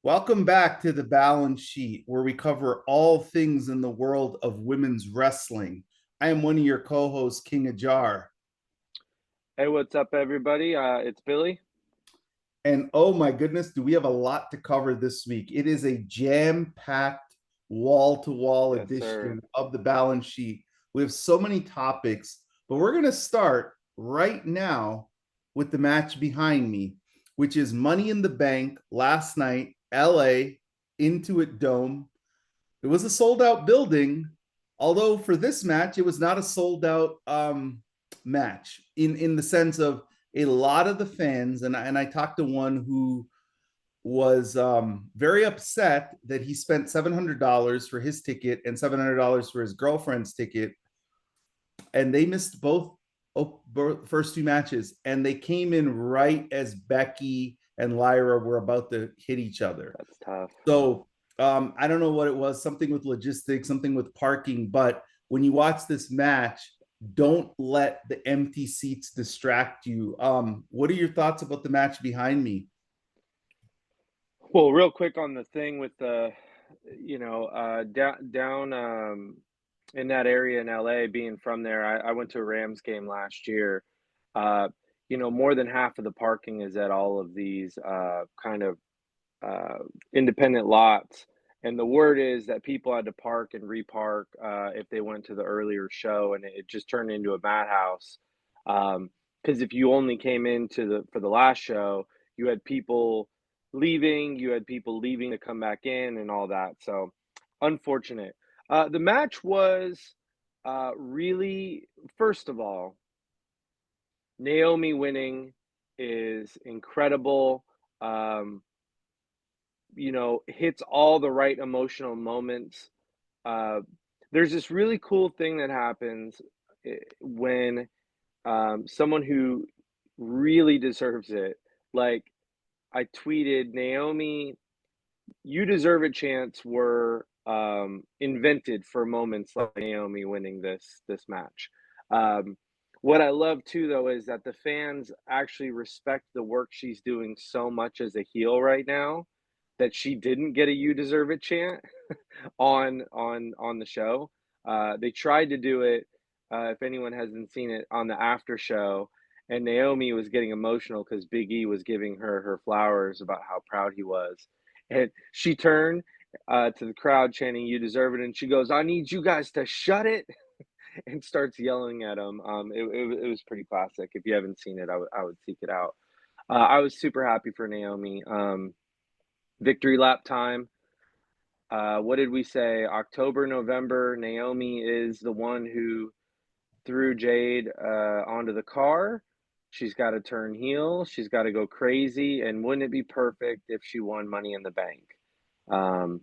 Welcome back to the Balance Sheet, where we cover all things in the world of women's wrestling. I am one of your co hosts, King Ajar. Hey, what's up, everybody? It's Billy. And oh my goodness, do we have a lot to cover this week? It is a jam packed, wall to wall Yes, sir. edition of the Balance Sheet. We have so many topics, but we're going to start right now with the match behind me, which is Money in the Bank last night, LA, Intuit Dome. It was a sold out building, although for this match, it was not a sold out match in the sense of a lot of the fans, and I talked to one who was very upset that he spent $700 for his ticket and $700 for his girlfriend's ticket, and they missed both first two matches, and they came in right as Becky and Lyra were about to hit each other. That's tough. So I don't know what it was, something with logistics, something with parking. But when you watch this match, don't let the empty seats distract you. What are your thoughts about the match behind me? Well, real quick on the thing with the, down in that area in LA, being from there, I went to a Rams game last year. Uh, More than half of the parking is at all of these kind of uh, independent lots. And the word is that people had to park and repark if they went to the earlier show, and it just turned into a madhouse. Because if you only came into the for the last show, you had people leaving, you had people leaving to come back in, and all that. So, unfortunate. The match was really, first of all, Naomi winning is incredible. Um, hits all the right emotional moments. Uh, there's this really cool thing that happens when someone who really deserves it, like I tweeted, Naomi, you deserve a chance were invented for moments like Naomi winning this match. Um, what I love too, though, is that the fans actually respect the work she's doing so much as a heel right now that she didn't get a "You deserve it" chant on the show. They tried to do it. If anyone hasn't seen it, on the after show, and Naomi was getting emotional because Big E was giving her flowers about how proud he was, and she turned to the crowd chanting "You deserve it," and she goes, "I need you guys to shut it," and starts yelling at him. It was pretty classic. If you haven't seen it, I would seek it out. I was super happy for Naomi. Victory lap time. What did we say? October, November. Naomi is the one who threw Jade onto the car. She's got to turn heel. She's got to go crazy. And wouldn't it be perfect if she won Money in the Bank? Um,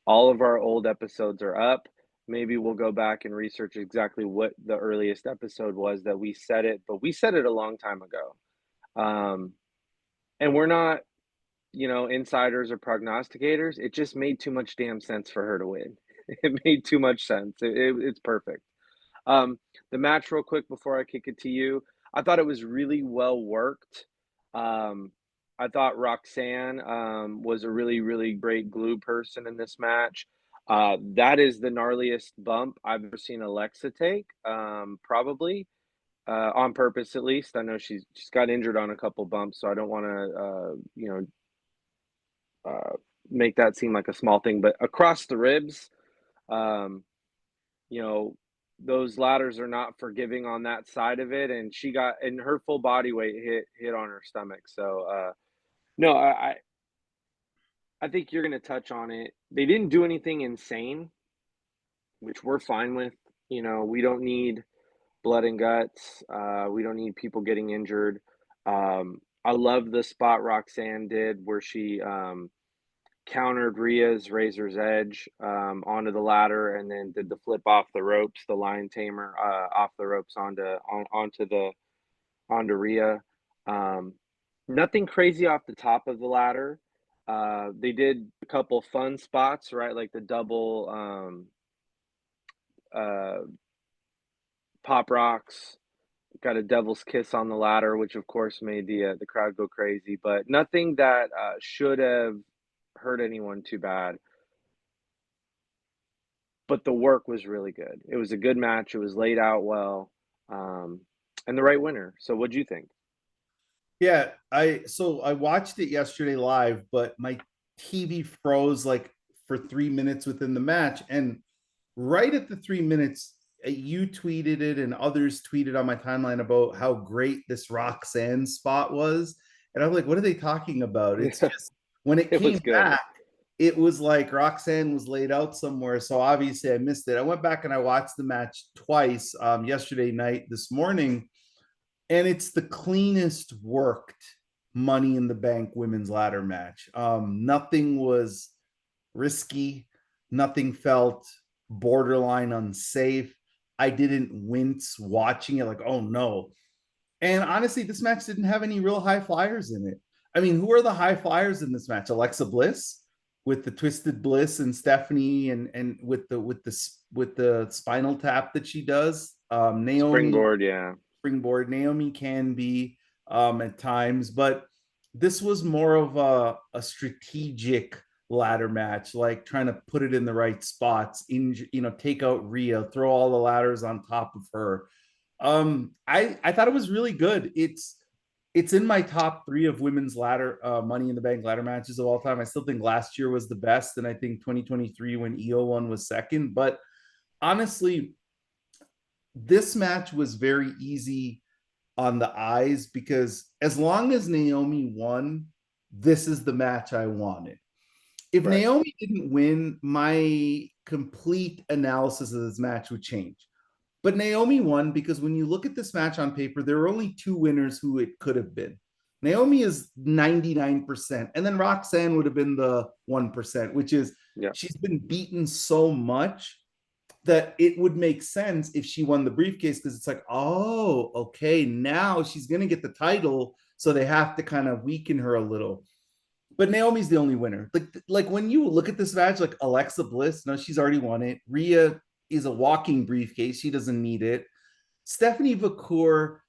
all of our old episodes are up. Maybe we'll go back and research exactly what the earliest episode was that we said it, but we said it a long time ago. Um, and we're not, insiders or prognosticators. It just made too much damn sense for her to win. It made too much sense. It's perfect. Um, the match, real quick, before I kick it to you, I thought it was really well worked. Um, I thought Roxanne was a really, really great glue person in this match. That is the gnarliest bump I've ever seen Alexa take, probably on purpose at least. I know she's got injured on a couple bumps, so I don't want to, uh, make that seem like a small thing. But across the ribs, um, you know, those ladders are not forgiving on that side of it, and she got and her full body weight hit on her stomach. So no, I think you're gonna touch on it. They didn't do anything insane, which we're fine with. We don't need blood and guts. We don't need people getting injured. I love the spot Roxanne did where she countered Rhea's Razor's Edge onto the ladder, and then did the flip off the ropes, the lion tamer off the ropes onto Rhea. Um, Nothing crazy off the top of the ladder. They did a couple fun spots, right? Like the double uh, pop rocks, got a devil's kiss on the ladder, which of course made the crowd go crazy, but nothing that should have hurt anyone too bad. But the work was really good. It was a good match. It was laid out well, um, and the right winner. So, what'd you think? Yeah, I watched it yesterday live, but my TV froze like for 3 minutes within the match. And right at the 3 minutes, you tweeted it and others tweeted on my timeline about how great this Roxanne spot was. And I'm like, what are they talking about? It's Yeah, just when it it came was good. back, it was like Roxanne was laid out somewhere. So obviously I missed it. I went back and I watched the match twice, yesterday night, this morning, and it's the cleanest worked Money in the Bank women's ladder match. Nothing was risky, nothing felt borderline unsafe. I didn't wince watching it like, oh no. And honestly, this match didn't have any real high flyers in it. I mean, who are the high flyers in this match? Alexa Bliss with the twisted bliss, and Stephanie and with the spinal tap that she does. Naomi Springboard, yeah. springboard. Naomi can be, at times, but this was more of a strategic ladder match, like trying to put it in the right spots. Take out Rhea, throw all the ladders on top of her. I thought it was really good. It's in my top three of women's ladder Money in the Bank ladder matches of all time. I still think last year was the best, and I think 2023 when EO won was second. But honestly, this match was very easy on the eyes because as long as Naomi won, this is the match I wanted. If Right. Naomi didn't win, my complete analysis of this match would change. But Naomi won because when you look at this match on paper, there are only two winners who it could have been. Naomi is 99%, and then Roxanne would have been the 1%, which is Yeah. she's been beaten so much that it would make sense if she won the briefcase, because it's like, oh, okay, now she's going to get the title. So they have to kind of weaken her a little. But Naomi's the only winner. Like when you look at this match, like Alexa Bliss, no, she's already won it. Rhea is a walking briefcase. She doesn't need it. Stephanie Vaquer,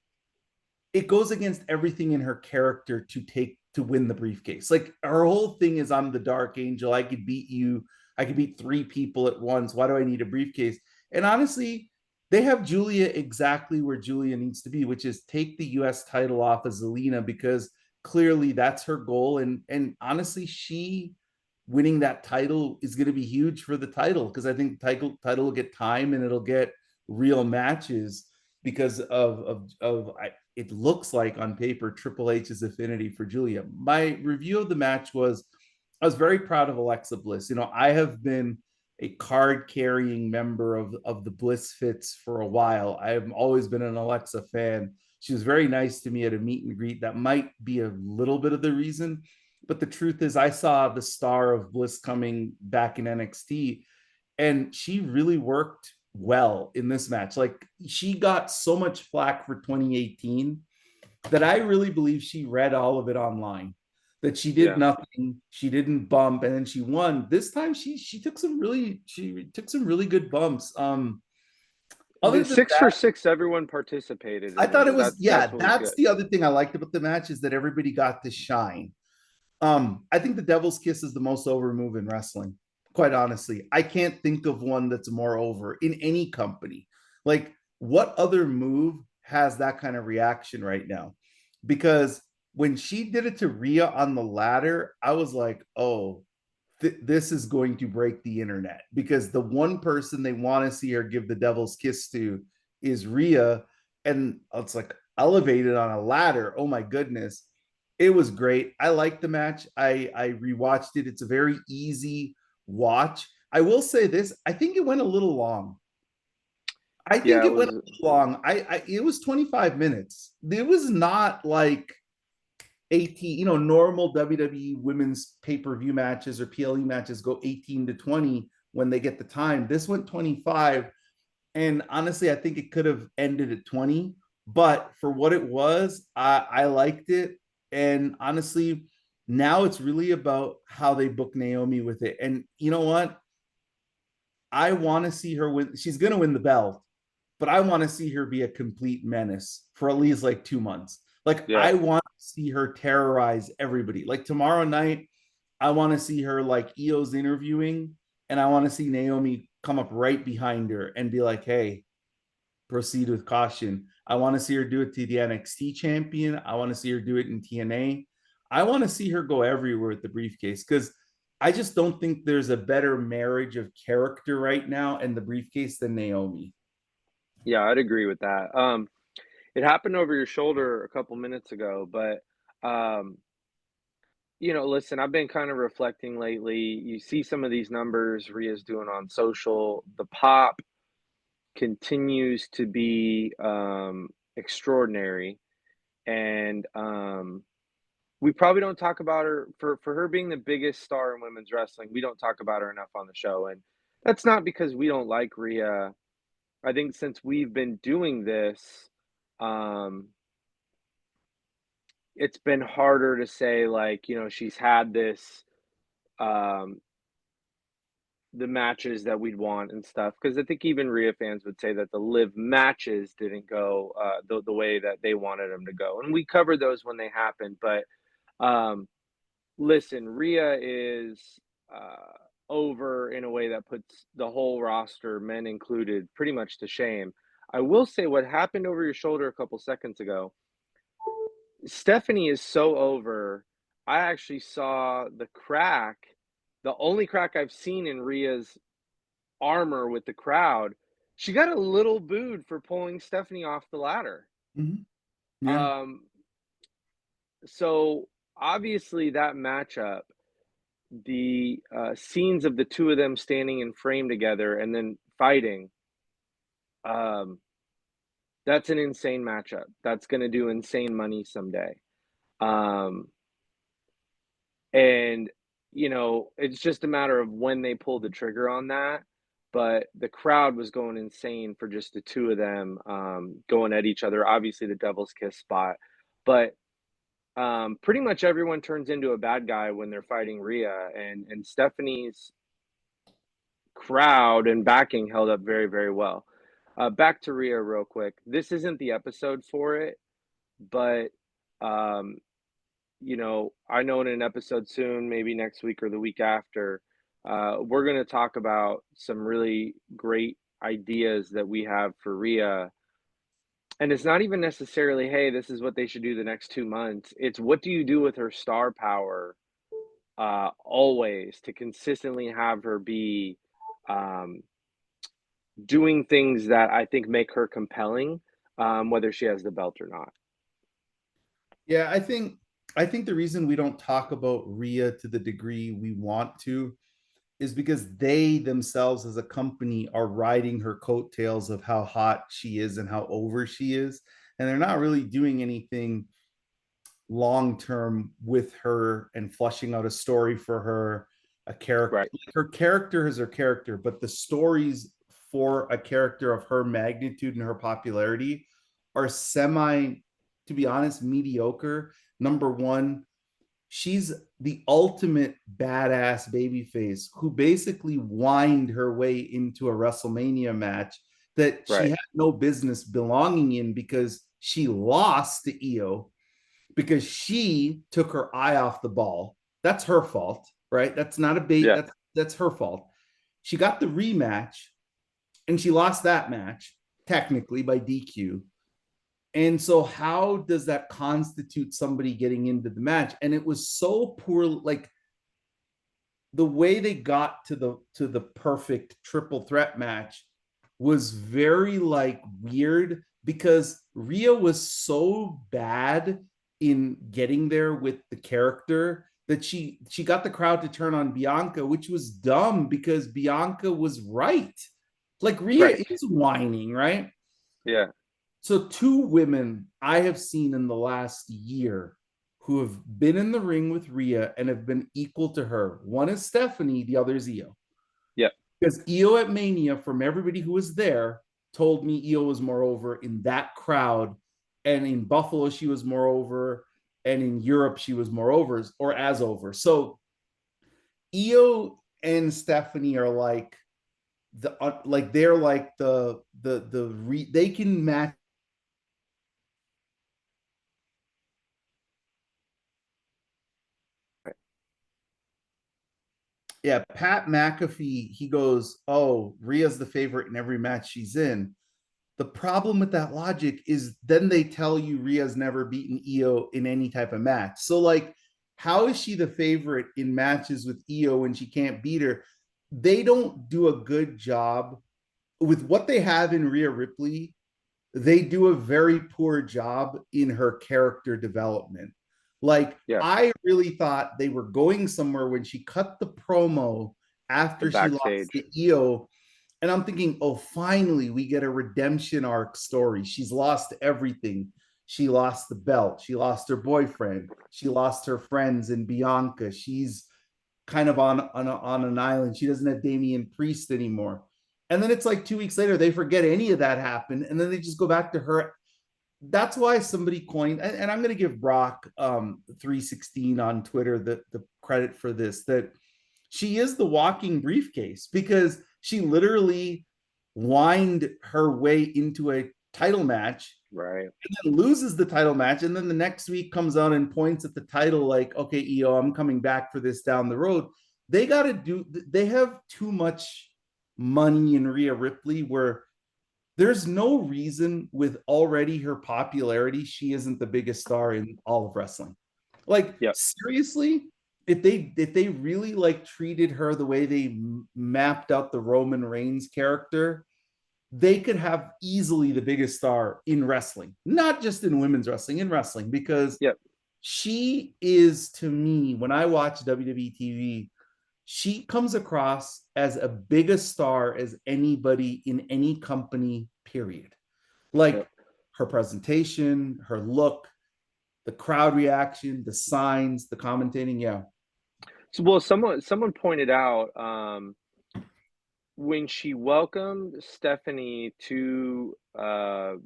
it goes against everything in her character to win the briefcase. Like her whole thing is, I'm the Dark Angel. I could beat you. I could beat three people at once. Why do I need a briefcase? And honestly, they have Julia exactly where Julia needs to be, which is take the US title off of Zelina, because clearly that's her goal. And honestly, she winning that title is going to be huge for the title, because I think the title will get time and it'll get real matches because it looks like on paper Triple H's affinity for Julia. My review of the match was, I was very proud of Alexa Bliss. I have been a card carrying member of the Bliss Fits for a while. I have always been an Alexa fan. She was very nice to me at a meet and greet. That might be a little bit of the reason. But the truth is, I saw the star of Bliss coming back in NXT, and she really worked well in this match. Like, she got so much flack for 2018 that I really believe she read all of it online. That she did Yeah. nothing, she didn't bump, and then she won. This time she took some really good bumps. Other The than six that, for six, everyone participated I in it. thought it was, That's yeah, what was that's good. the other thing I liked about the match, is that everybody got to shine. I think the Devil's Kiss is the most over move in wrestling. Quite honestly, I can't think of one that's more over in any company. Like, what other move has that kind of reaction right now? Because when she did it to Rhea on the ladder, I was like, oh, this is going to break the internet, because the one person they want to see her give the Devil's Kiss to is Rhea, and it's like elevated on a ladder. Oh my goodness, it was great. I liked the match. I rewatched it. It's a very easy watch. I will say this: I think it went a little long. I think Yeah, it it went was. a little long. It was 25 minutes. It was not like 18, normal WWE women's pay-per-view matches or PLE matches go 18 to 20 when they get the time. This went 25. And honestly, I think it could have ended at 20. But for what it was, I liked it. And honestly, now it's really about how they book Naomi with it. And you know what? I want to see her win. She's going to win the belt, but I want to see her be a complete menace for at least like 2 months. Like, Yeah. I want to see her terrorize everybody. Like tomorrow night, I want to see her like Io's interviewing, and I want to see Naomi come up right behind her and be like, hey, proceed with caution. I want to see her do it to the NXT champion. I want to see her do it in TNA. I want to see her go everywhere with the briefcase because I just don't think there's a better marriage of character right now and the briefcase than Naomi. Yeah, I'd agree with that. It happened over your shoulder a couple minutes ago, but um, listen, I've been kind of reflecting lately. You see some of these numbers Rhea's doing on social. The pop continues to be extraordinary, and we probably don't talk about her for her being the biggest star in women's wrestling. We don't talk about her enough on the show, and that's not because we don't like Rhea. I think since we've been doing this, um, it's been harder to say like, she's had this um the matches that we'd want and stuff. Because I think even Rhea fans would say that the live matches didn't go the way that they wanted them to go. And we covered those when they happened. But um listen, Rhea is over in a way that puts the whole roster, men included, pretty much to shame. I will say what happened over your shoulder a couple seconds ago. Stephanie is so over. I actually saw the crack, the only crack I've seen in Rhea's armor with the crowd. She got a little booed for pulling Stephanie off the ladder. Mm-hmm. Yeah. Um, so obviously that matchup, the scenes of the two of them standing in frame together and then fighting, um, that's an insane matchup. That's going to do insane money someday. Um, And, it's just a matter of when they pull the trigger on that. But the crowd was going insane for just the two of them going at each other. Obviously, the devil's kiss spot. But pretty much everyone turns into a bad guy when they're fighting Rhea. And Stephanie's crowd and backing held up very, very well. Back to Rhea real quick. This isn't the episode for it, but um, I know in an episode soon, maybe next week or the week after, we're going to talk about some really great ideas that we have for Rhea. And it's not even necessarily, hey, this is what they should do the next 2 months. It's what do you do with her star power always to consistently have her be um, doing things that I think make her compelling, whether she has the belt or not. Yeah, I think the reason we don't talk about Rhea to the degree we want to is because they themselves as a company are riding her coattails of how hot she is and how over she is. And they're not really doing anything long term with her and flushing out a story for her, a character. Right. Her character is her character, but the stories for a character of her magnitude and her popularity are semi, to be honest, mediocre. Number one, she's the ultimate badass babyface who basically whined her way into a WrestleMania match that she Right. had no business belonging in because she lost to Io because she took her eye off the ball. That's her fault, right? That's not a bait. Yeah. That's her fault. She got the rematch and she lost that match technically by DQ. And so how does that constitute somebody getting into the match? And it was so poor, like the way they got to the perfect triple threat match was very like weird because Rhea was so bad in getting there with the character that she got the crowd to turn on Bianca, which was dumb because Bianca was right. Like Rhea Right. is whining, right? Yeah. So two women I have seen in the last year who have been in the ring with Rhea and have been equal to her. One is Stephanie, the other is Io. Yeah. Because Io at Mania, from everybody who was there, told me Io was more over in that crowd. And in Buffalo, she was more over. And in Europe, she was more over or as over. So Io and Stephanie are like they're like they can match Yeah, Pat McAfee, he goes, "Oh, Rhea's the favorite in every match she's in." The problem with that logic is then they tell you Rhea's never beaten Io in any type of match. So, like, how is she the favorite in matches with Io when she can't beat her? They don't do a good job with what they have in Rhea Ripley. They do a very poor job in her character development. Like, Yeah, I really thought they were going somewhere when she cut the promo the after she lost backstage. to Io. And I'm thinking, oh, finally, we get a redemption arc story. She's lost everything. She lost the belt. She lost her boyfriend. She lost her friends and Bianca. She's kind of on an island. She doesn't have Damian Priest anymore. And then it's like 2 weeks later, they forget any of that happened. And then they just go back to her. That's why somebody coined, and I'm going to give Brock 316 on Twitter the credit for this, that she is the walking briefcase because she literally whined her way into a title match Right. and then loses the title match. And then the next week comes out and points at the title like, okay, Io, I'm coming back for this down the road. They have too much money in Rhea Ripley where there's no reason with already her popularity, she isn't the biggest star in all of wrestling. Like, Yep. seriously, if they really like treated her the way they mapped out the Roman Reigns character, they could have easily the biggest star in wrestling, not just in women's wrestling, in wrestling, because Yep. she is, to me, when I watch WWE TV, she comes across as a big a star as anybody in any company, period. Yep. Like, her presentation, her look, the crowd reaction, the signs, the commentating. Yeah. So, well, someone pointed out when she welcomed Stephanie to the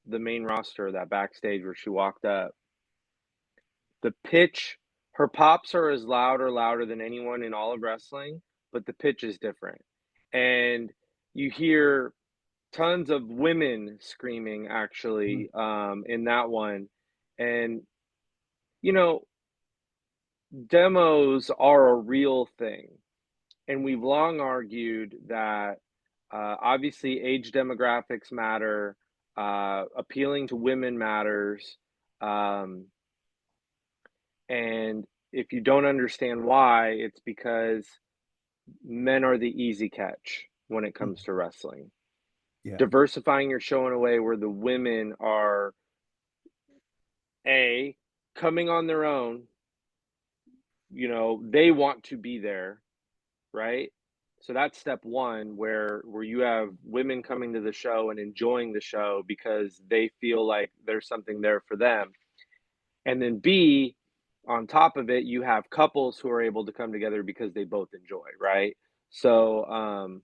main roster, that backstage where she walked up, the pitch, her pops are as loud or louder than anyone in all of wrestling, but the pitch is different. And you hear tons of women screaming actually in that one. And you know, demos are a real thing. And we've long argued that obviously age demographics matter, appealing to women matters. Um, and if you don't understand why, it's because men are the easy catch when it comes to wrestling. Yeah. Diversifying your show in a way where the women are A, coming on their own, they want to be there, right? So that's step one, where you have women coming to the show and enjoying the show because they feel like there's something there for them. And then B, on top of it, you have couples who are able to come together because they both enjoy, right? So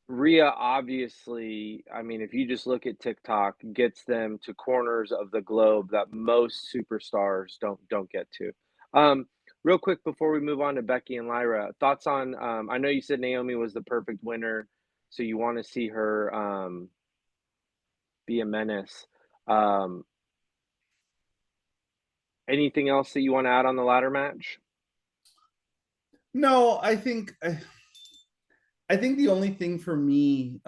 Rhea obviously, I mean, if you just look at TikTok, gets them to corners of the globe that most superstars don't get to. Um, Real quick before we move on to Becky and Lyra, thoughts on I know you said Naomi was the perfect winner, so you want to see her be a menace. Um, Anything else that you want to add on the ladder match? No, I think the only thing for me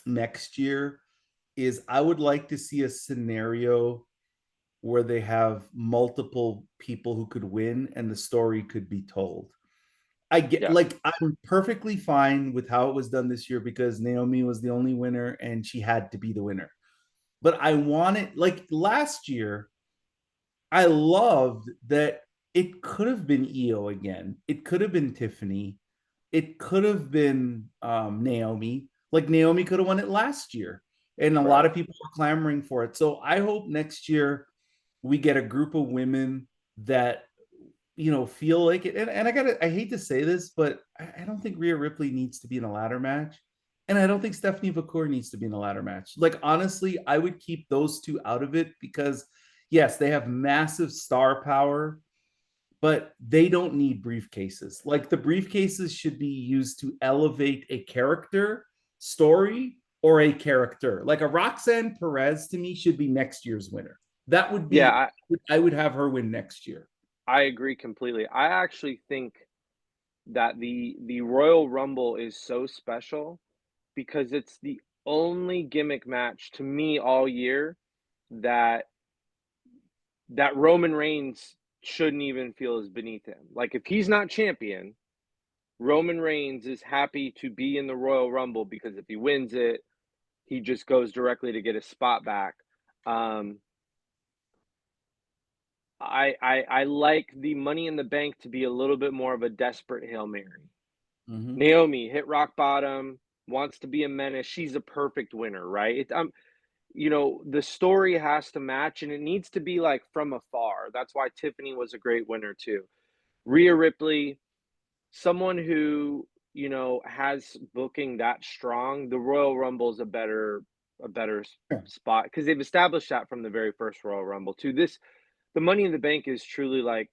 next year is I would like to see a scenario where they have multiple people who could win and the story could be told. I get, Yeah, like, I'm perfectly fine with how it was done this year because Naomi was the only winner and she had to be the winner. But I want it like last year. I loved that it could have been Io again. It could have been Tiffany. It could have been Naomi. Like, Naomi could have won it last year. And a lot right. of people were clamoring for it. So I hope next year we get a group of women that, feel like it. And I hate to say this, but I don't think Rhea Ripley needs to be in a ladder match. And I don't think Stephanie Vaquer needs to be in a ladder match. Like, honestly, I would keep those two out of it because, yes, they have massive star power, but they don't need briefcases. Like, the briefcases should be used to elevate a character, story, or a character. Like, a Roxanne Perez to me should be next year's winner. That would Yeah, be, I would have her win next year. I agree completely. I actually think that the Royal Rumble is so special because it's the only gimmick match to me all year that Roman Reigns shouldn't even feel is beneath him. Like if he's not champion, Roman Reigns is happy to be in the Royal Rumble because if he wins it, he just goes directly to get his spot back. Um, I like the Money in the Bank to be a little bit more of a desperate Hail Mary. Mhm. Naomi hit rock bottom, wants to be a menace. She's a perfect winner, right? You know, the story has to match and it needs to be like from afar. That's why Tiffany was a great winner too. Rhea Ripley, someone who, you know, has booking that strong, the Royal Rumble is a better Yeah. spot because they've established that from the very first Royal Rumble too. The Money in the Bank is truly like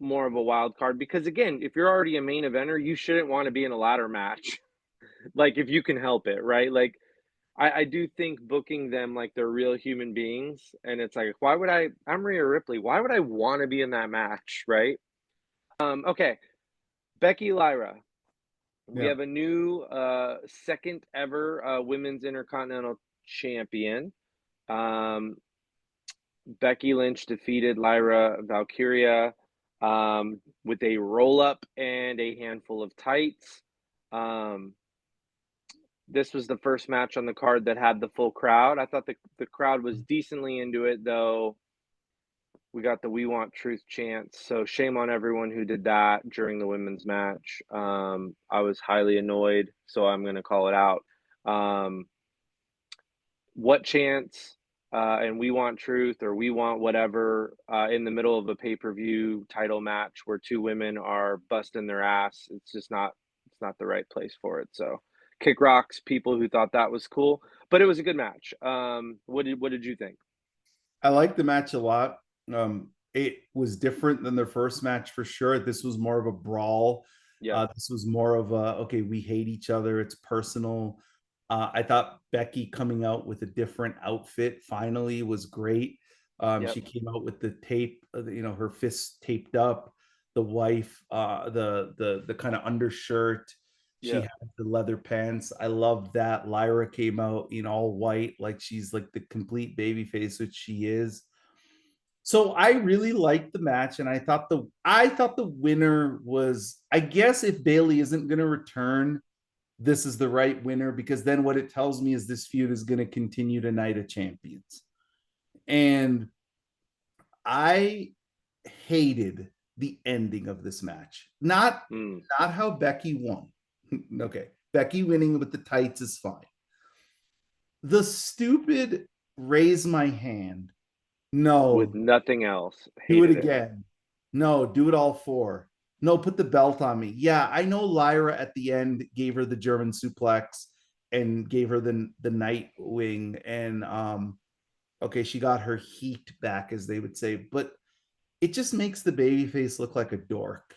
more of a wild card because again, if you're already a main eventer, you shouldn't want to be in a ladder match. Like if you can help it, right? Like I do think booking them like they're real human beings, and it's like, why would I'm Rhea Ripley. Why would I want to be in that match, right? Okay, Becky Lyra. We Yeah. have a new second ever women's intercontinental champion. Um, Becky Lynch defeated Lyra Valkyria with a roll up and a handful of tights. Um, this was the first match on the card that had the full crowd. I thought the crowd was decently into it, though. We got the "We Want Truth" chants, so shame on everyone who did that during the women's match. I was highly annoyed, so I'm going to call it out. Um, what chants and "We Want Truth" or "We Want whatever" in the middle of a pay-per-view title match where two women are busting their ass? It's not the right place for it. So, kick rocks people who thought that was cool, but it was a good match. What did you think? I like the match a lot. It was different than their first match for sure. This was more of a brawl. Yep, This was more of a okay, we hate each other. It's personal. I thought Becky coming out with a different outfit finally was great. yep, She came out with the tape, her fists taped up, the wife, the kind of undershirt. She yep. had the leather pants. I loved that. Lyra came out in all white, like she's like the complete baby face, which she is. So I really liked the match, and I thought the winner was, I guess, if Bailey isn't going to return, this is the right winner, because then what it tells me is this feud is going to continue to Night of Champions. And I hated the ending of this match. Not Mm. not how Becky won. Okay. Becky winning with the tights is fine. The stupid raise my hand. With No, nothing else, do it hated it. again. No, do it all four. No, put the belt on me. Yeah, I know Lyra at the end gave her the German suplex and gave her the Nightwing, and okay, she got her heat back, as they would say, but it just makes the babyface look like a dork.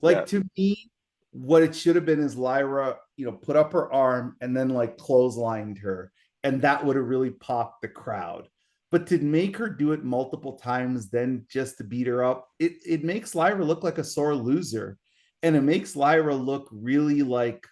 Like, Yeah, to me, what it should have been is Lyra, put up her arm and then like clotheslined her, and that would have really popped the crowd. But to make her do it multiple times, then just to beat her up, it makes Lyra look like a sore loser, and it makes Lyra look really like,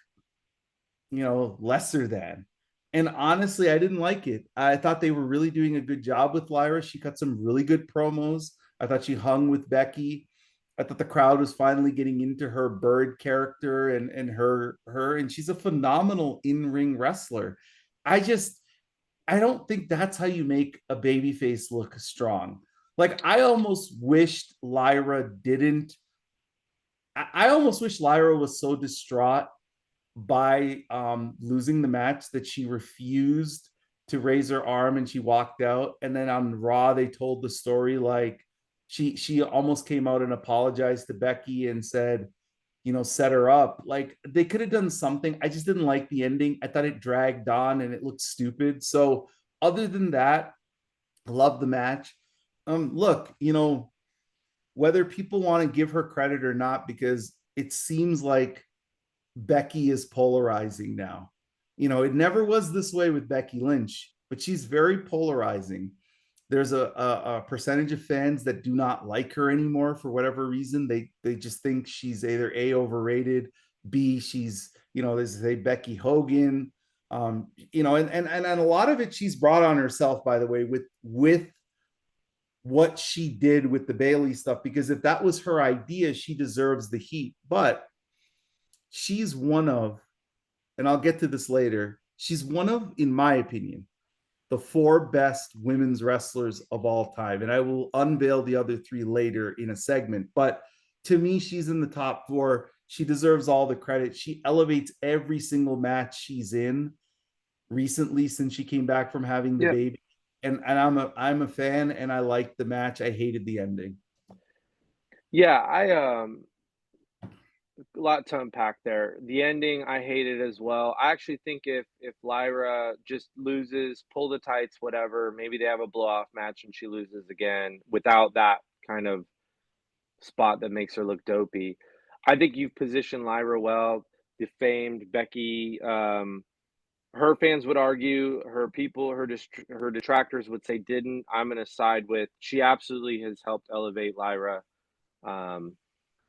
lesser than. And honestly, I didn't like it. I thought they were really doing a good job with Lyra. She cut some really good promos. I thought she hung with Becky. I thought the crowd was finally getting into her bird character and her, and she's a phenomenal in-ring wrestler. I don't think that's how you make a baby face look strong. Like, I almost wished Lyra didn't. I almost wish Lyra was so distraught by losing the match that she refused to raise her arm and she walked out. And then on Raw, they told the story like she almost came out and apologized to Becky and said, set her up. Like, they could have done something. I just didn't like the ending. I thought it dragged on and it looked stupid. So other than that, I love the match. Look, whether people want to give her credit or not, because it seems like Becky is polarizing now. It never was this way with Becky Lynch, but she's very polarizing. There's a percentage of fans that do not like her anymore for whatever reason. They just think she's either A, overrated, B, she's, they say Becky Hogan, and a lot of it she's brought on herself, by the way, with what she did with the Bailey stuff, because if that was her idea, she deserves the heat. But she's one of, and I'll get to this later, she's one of, in my opinion, the 4 best women's wrestlers of all time. And I will unveil the other 3 later in a segment. But to me, she's in the top 4. She deserves all the credit. She elevates every single match she's in recently since she came back from having the Yeah. baby. And I'm a fan, and I liked the match. I hated the ending. Yeah, a lot to unpack there. The ending, I hated as well. I actually think if Lyra just loses, pull the tights, whatever, maybe they have a blow off match and she loses again without that kind of spot that makes her look dopey. I think you've positioned Lyra well, defamed Becky. Her fans would argue, her people, her detractors would say didn't. I'm going to side with she absolutely has helped elevate Lyra. Um,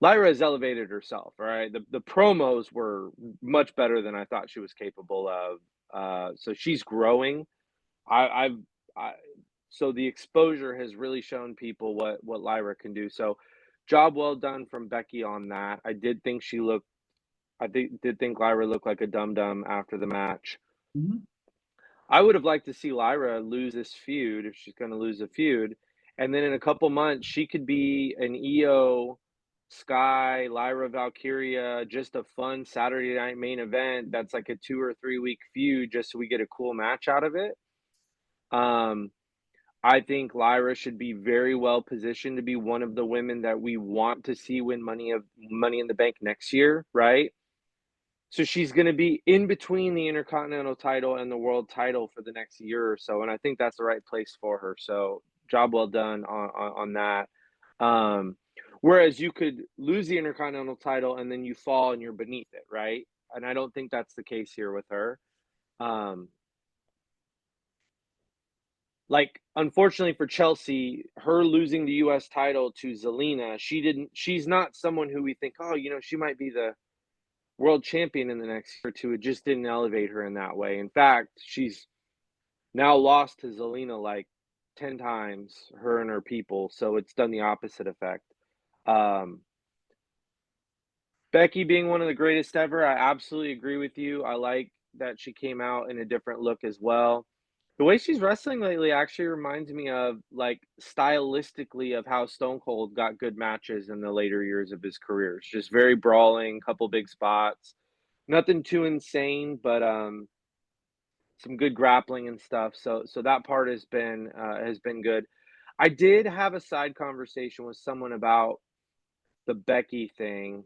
Lyra has elevated herself, right? The promos were much better than I thought she was capable of. So she's growing. I, I've I, so the exposure has really shown people what Lyra can do. So job well done from Becky on that. Did think Lyra looked like a dum dum after the match. Mhm. I would have liked to see Lyra lose this feud if she's going to lose a feud, and then in a couple months she could be an EO Sky Lyra Valkyria, just a fun Saturday night main event that's like a 2 or 3 week feud, just so we get a cool match out of it. Um, I think Lyra should be very well positioned to be one of the women that we want to see win Money in the Bank next year, right? So she's going to be in between the Intercontinental title and the world title for the next year or so, and I think that's the right place for her. So job well done on that. Whereas you could lose the Intercontinental title and then you fall and you're beneath it, right? And I don't think that's the case here with her. Like, unfortunately for Chelsea, her losing the US title to Zelina, she's not someone who we think, oh, she might be the world champion in the next year or two. It just didn't elevate her in that way. In fact, she's now lost to Zelina like 10 times, her and her people. So it's done the opposite effect. Becky being one of the greatest ever, I absolutely agree with you. I like that she came out in a different look as well. The way she's wrestling lately actually reminds me of, like, stylistically of how Stone Cold got good matches in the later years of his career. It's just very brawling, couple big spots. Nothing too insane, but some good grappling and stuff. So that part has been good. I did have a side conversation with someone about the Becky thing,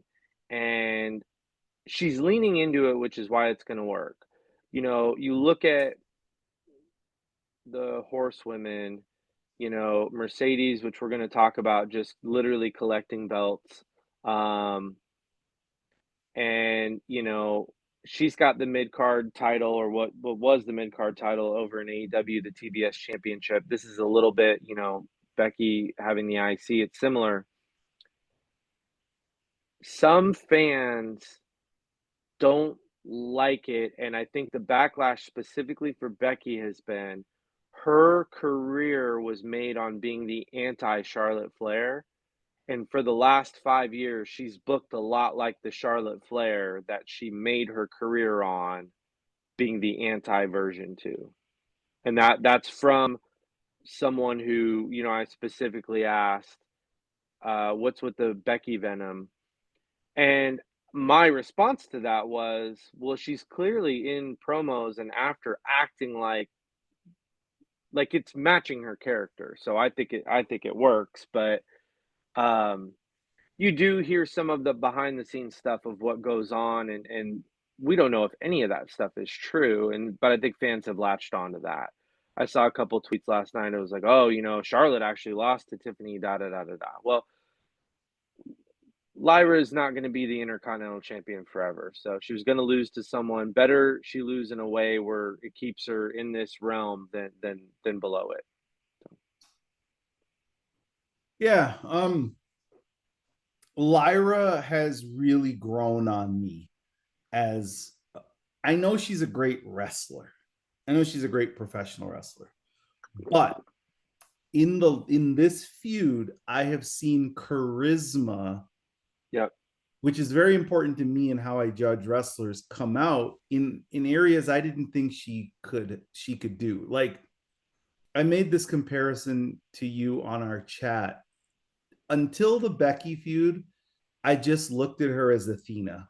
and she's leaning into it, which is why it's going to work. You look at the horsewomen, Mercedes, which we're going to talk about, just literally collecting belts. And she's got the mid card title, or what was the mid card title over in AEW, the TBS Championship. This is a little bit, Becky having the IC. It's similar. Some fans don't like it, and I think the backlash specifically for Becky has been her career was made on being the anti Charlotte Flair. And for the last 5 years, she's booked a lot like the Charlotte Flair that she made her career on, being the anti version too. And that's from someone who, I specifically asked, what's with the Becky Venom? And my response to that was, well, she's clearly in promos and after acting like it's matching her character. So I think it works, but um you do hear some of the behind the scenes stuff of what goes on, and we don't know if any of that stuff is true, but I think fans have latched onto that. I saw a couple tweets last night. It was like, oh, Charlotte actually lost to Tiffany, da da da da da. Well, Lyra is not going to be the Intercontinental Champion forever, so she was going to lose to someone. Better she lose in a way where it keeps her in this realm than below it. Yeah. Lyra has really grown on me as I know she's a great wrestler. I know she's a great professional wrestler. But in this feud, I have seen charisma, Yep. which is very important to me and how I judge wrestlers, come out in areas I didn't think she could do. Like I made this comparison to you on our chat. Until the Becky feud, I just looked at her as Athena,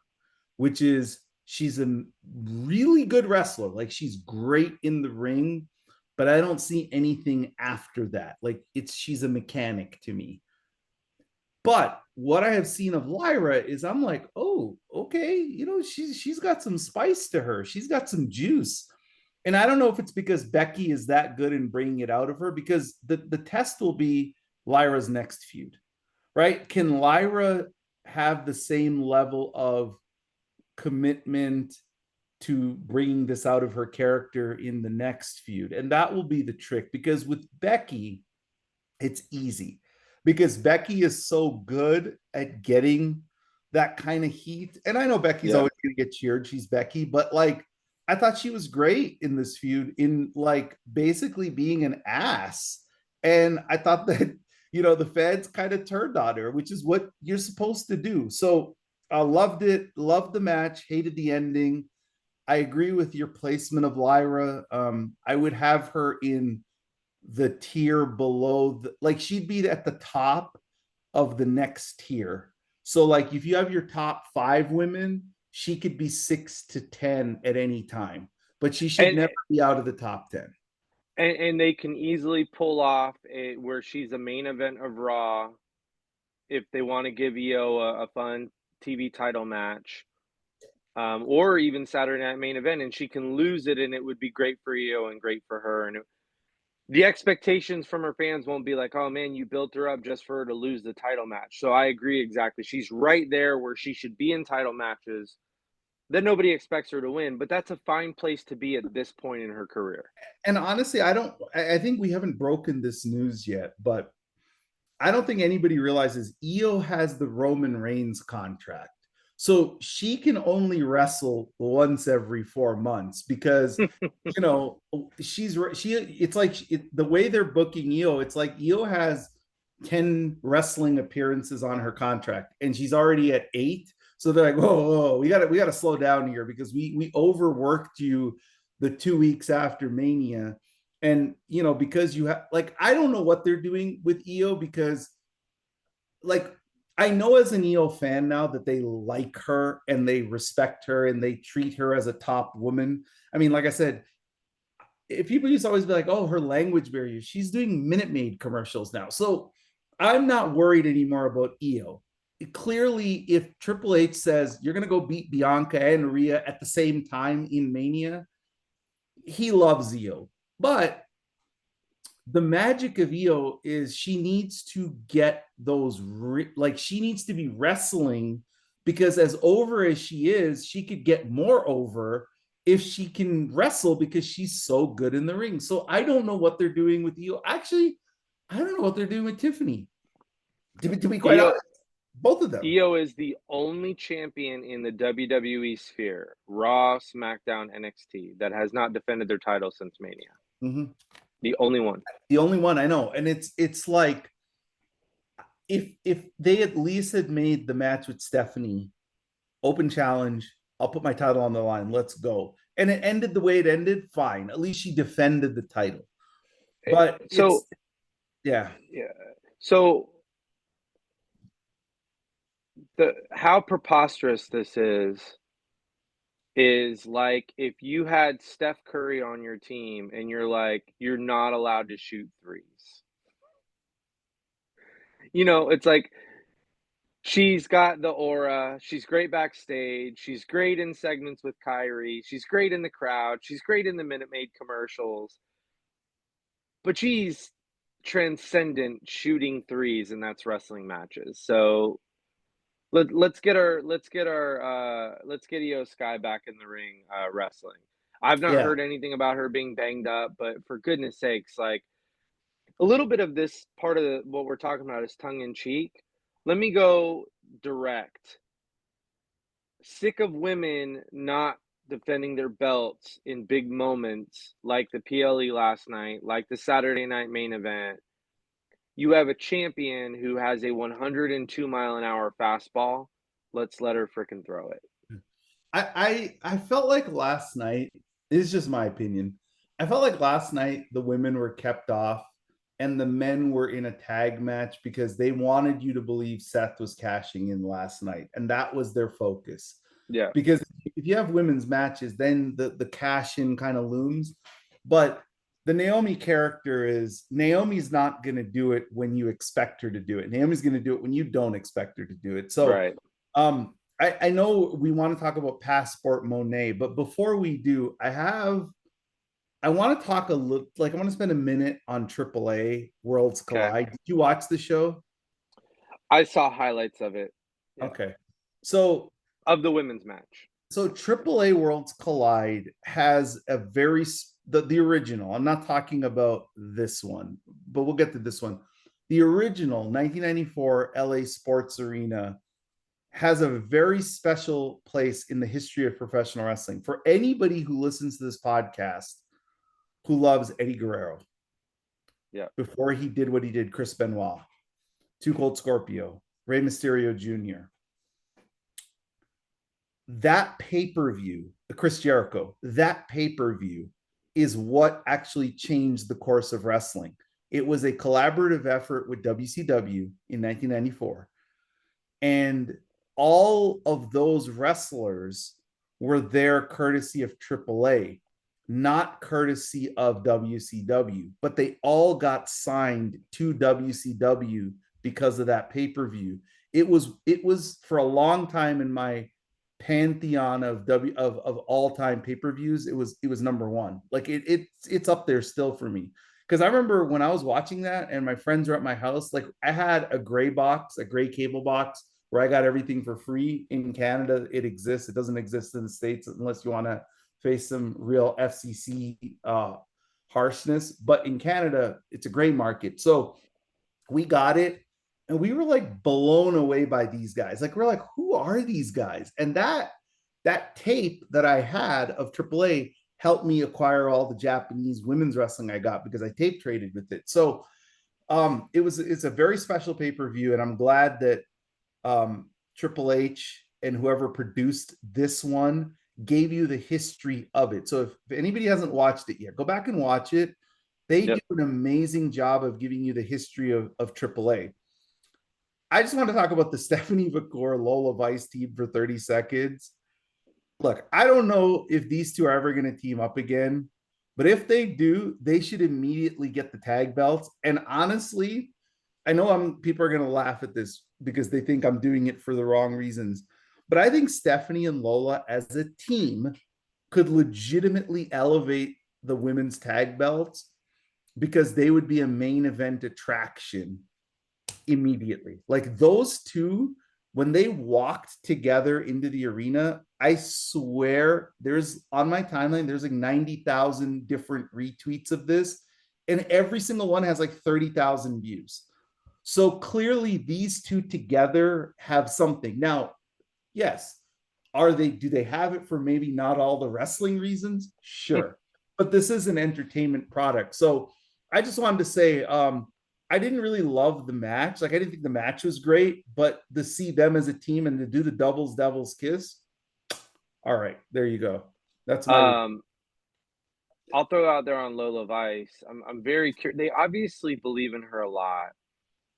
which is she's a really good wrestler. Like she's great in the ring, but I don't see anything after that. Like she's a mechanic to me. But what I have seen of Lyra is I'm like, oh, okay, she's got some spice to her. She's got some juice. And I don't know if it's because Becky is that good in bringing it out of her, because the test will be Lyra's next feud, right? Can Lyra have the same level of commitment to bringing this out of her character in the next feud? And that will be the trick, because with Becky, it's easy because Becky is so good at getting that kind of heat. And I know Becky's Yep. always going to get cheered. She's Becky, but like I thought she was great in this feud in like basically being an ass. And I thought that, the fans kind of turned on her, which is what you're supposed to do. So I loved it, loved the match, hated the ending. I agree with your placement of Lyra. I would have her in the tier below like she'd be at the top of the next tier. So like if you have your top 5 women, she could be 6 to 10 at any time, but she should And never be out of the top 10. and they can easily pull off a where she's a main event of Raw if they want to give Io a fun TV title match, or even Saturday Night Main Event, and she can lose it, and it would be great for Io and great for her. And the expectations from her fans won't be like, "Oh man, you built her up just for her to lose the title match." So I agree exactly. She's right there where she should be in title matches that nobody expects her to win, but that's a fine place to be at this point in her career. And honestly, I think we haven't broken this news yet, but I don't think anybody realizes Io has the Roman Reigns contract. So she can only wrestle once every 4 months because she it's like the way they're booking Io, it's like Io has 10 wrestling appearances on her contract and she's already at 8. So they're like, whoa, we gotta slow down here because we overworked you the 2 weeks after Mania. And because you have like I don't know what they're doing with Io because like I know as an EO fan now that they like her and they respect her and they treat her as a top woman. I mean, like I said, if people used to always be like, oh, her language barrier, she's doing Minute Maid commercials now. So I'm not worried anymore about EO. Clearly, if Triple H says you're going to go beat Bianca and Rhea at the same time in Mania, he loves EO. But the magic of Io is she needs to get those like she needs to be wrestling because as over as she is, she could get more over if she can wrestle because she's so good in the ring. So I don't know what they're doing with Io. Actually, I don't know what they're doing with Tiffany. To be quite Io honest, both of them. Io is the only champion in the WWE sphere, Raw, SmackDown, NXT, that has not defended their title since Mania. Mm-hmm. The only one. The only one I know, and it's like if they at least had made the match with Stephanie open challenge. I'll put my title on the line. Let's go. And it ended the way it ended. Fine. At least she defended the title. But So, yeah. yeah. So how preposterous this is like if you had Steph Curry on your team and you're like, you're not allowed to shoot threes. It's like she's got the aura. She's great backstage. She's great in segments with Kyrie. She's great in the crowd. She's great in the Minute Maid commercials. But she's transcendent shooting threes, and that's wrestling matches. So let's get Io Sky back in the ring wrestling. I've not Yeah. heard anything about her being banged up, but for goodness sakes, like a little bit of this part of what we're talking about is tongue in cheek. Let me go direct. Sick of women not defending their belts in big moments like the PLE last night, like the Saturday night main event. You have a champion who has a 102-mile-an-hour fastball. Let's let her frickin' throw it. I felt like last night, this is just my opinion. I felt like last night the women were kept off and the men were in a tag match because they wanted you to believe Seth was cashing in last night. And that was their focus. Yeah. Because if you have women's matches, then the cash in kind of looms. But the Naomi character is Naomi's not going to do it when you expect her to do it. Naomi's going to do it when you don't expect her to do it. So, Right. I know we want to talk about Passport Moné, but before we do, I want to talk a little, like I want to spend a minute on AAA Worlds Okay. Collide. Did you watch the show? I saw highlights of it. Yeah. Okay. So of the women's match. So AAA Worlds Collide has a very the original. I'm not talking about this one, but we'll get to this one. The original 1994 LA Sports Arena has a very special place in the history of professional wrestling. For anybody who listens to this podcast who loves Eddie Guerrero. Yeah. Before he did what he did, Chris Benoit, Too Cold Scorpio, Rey Mysterio Jr., that pay-per-view, the Chris Jericho, that pay-per-view is what actually changed the course of wrestling. It was a collaborative effort with WCW in 1994. And all of those wrestlers were there courtesy of AAA, not courtesy of WCW, but they all got signed to WCW because of that pay-per-view. It was for a long time in my pantheon of all-time pay-per-views, it was number one. Like it's up there still for me, because I remember when I was watching that and my friends were at my house, like I had a gray cable box where I got everything for free. In Canada it exists, it doesn't exist in the States unless you want to face some real FCC harshness, but in Canada it's a gray market. So we got it and we were like blown away by these guys. Like we're like, who are these guys? And that tape that I had of AAA helped me acquire all the Japanese women's wrestling I got because I tape traded with it. So it's a very special pay-per-view, and I'm glad that Triple H and whoever produced this one gave you the history of it. So if anybody hasn't watched it yet, go back and watch it. They do an amazing job of giving you the history of AAA. I just want to talk about the Stephanie Vaquer Lola Vice team for 30 seconds. Look, I don't know if these two are ever going to team up again, but if they do, they should immediately get the tag belts. And honestly, I know people are going to laugh at this because they think I'm doing it for the wrong reasons, but I think Stephanie and Lola as a team could legitimately elevate the women's tag belts because they would be a main event attraction immediately. Like those two, when they walked together into the arena, I swear there's on my timeline, there's like 90,000 different retweets of this, and every single one has like 30,000 views. So clearly these two together have something. Now, yes, do they have it for maybe not all the wrestling reasons? Sure. But this is an entertainment product. So I just wanted to say, I didn't really love the match. Like I didn't think the match was great, but to see them as a team and to do the devil's kiss. All right, there you go. That's my I'll throw out there on Lola Vice. I'm very curious. They obviously believe in her a lot,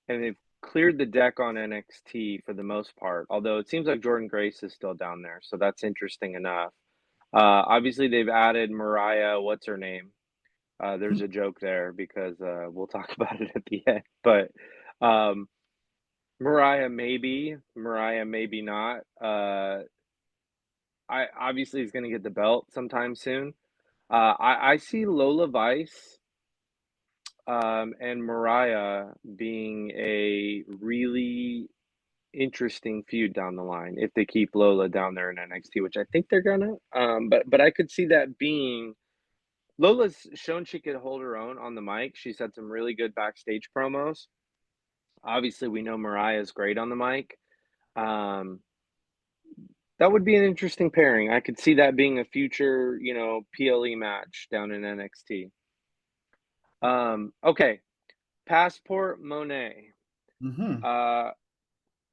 and they've cleared the deck on NXT for the most part. Although it seems like Jordan Grace is still down there, so that's interesting enough. Obviously, they've added Mariah. What's her name? There's a joke there because we'll talk about it at the end. But Mariah maybe not. I obviously is going to get the belt sometime soon. I see Lola Vice and Mariah being a really interesting feud down the line if they keep Lola down there in NXT, which I think they're gonna. But I could see that being Lola's shown she could hold her own on the mic. She's had some really good backstage promos. Obviously, we know Mariah's great on the mic. Um, that would be an interesting pairing. I could see that being a future, PLE match down in NXT. Okay, Passport Moné. Mm-hmm.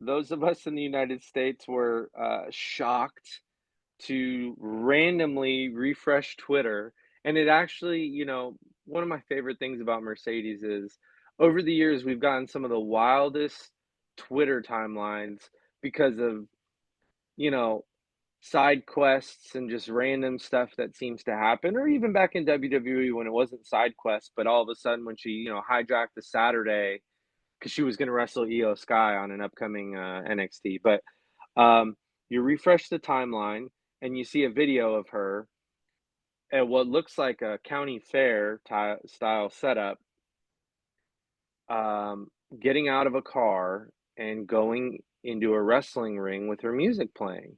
Those of us in the United States were shocked to randomly refresh Twitter. And it actually, one of my favorite things about Mercedes is over the years, we've gotten some of the wildest Twitter timelines because of, you know, side quests and just random stuff that seems to happen, or even back in WWE when it wasn't side quests, but all of a sudden when she, hijacked the Saturday because she was going to wrestle Io Sky on an upcoming NXT. But you refresh the timeline and you see a video of her at what looks like a county fair style setup, um, getting out of a car and going into a wrestling ring with her music playing.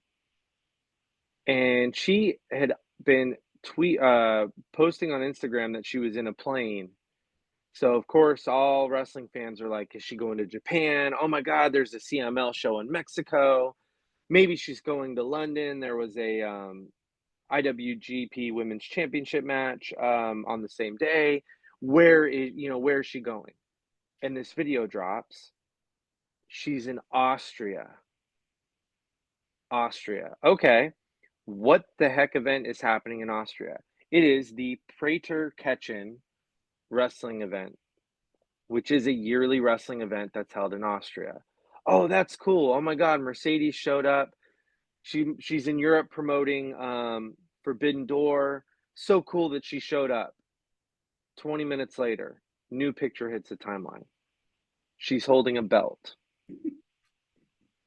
And she had been posting on Instagram that she was in a plane. So of course, all wrestling fans are like, "Is she going to Japan? Oh my God, there's a CML show in Mexico. Maybe she's going to London. There was a IWGP Women's Championship match on the same day. Where is she going?" And this video drops. She's in Austria. Austria. Okay. What the heck event is happening in Austria? It is the Prater Cachen wrestling event, which is a yearly wrestling event that's held in Austria. Oh, that's cool. Oh my God, Mercedes showed up. She's in Europe promoting Forbidden Door. So cool that she showed up. 20 minutes later, new picture hits the timeline. She's holding a belt.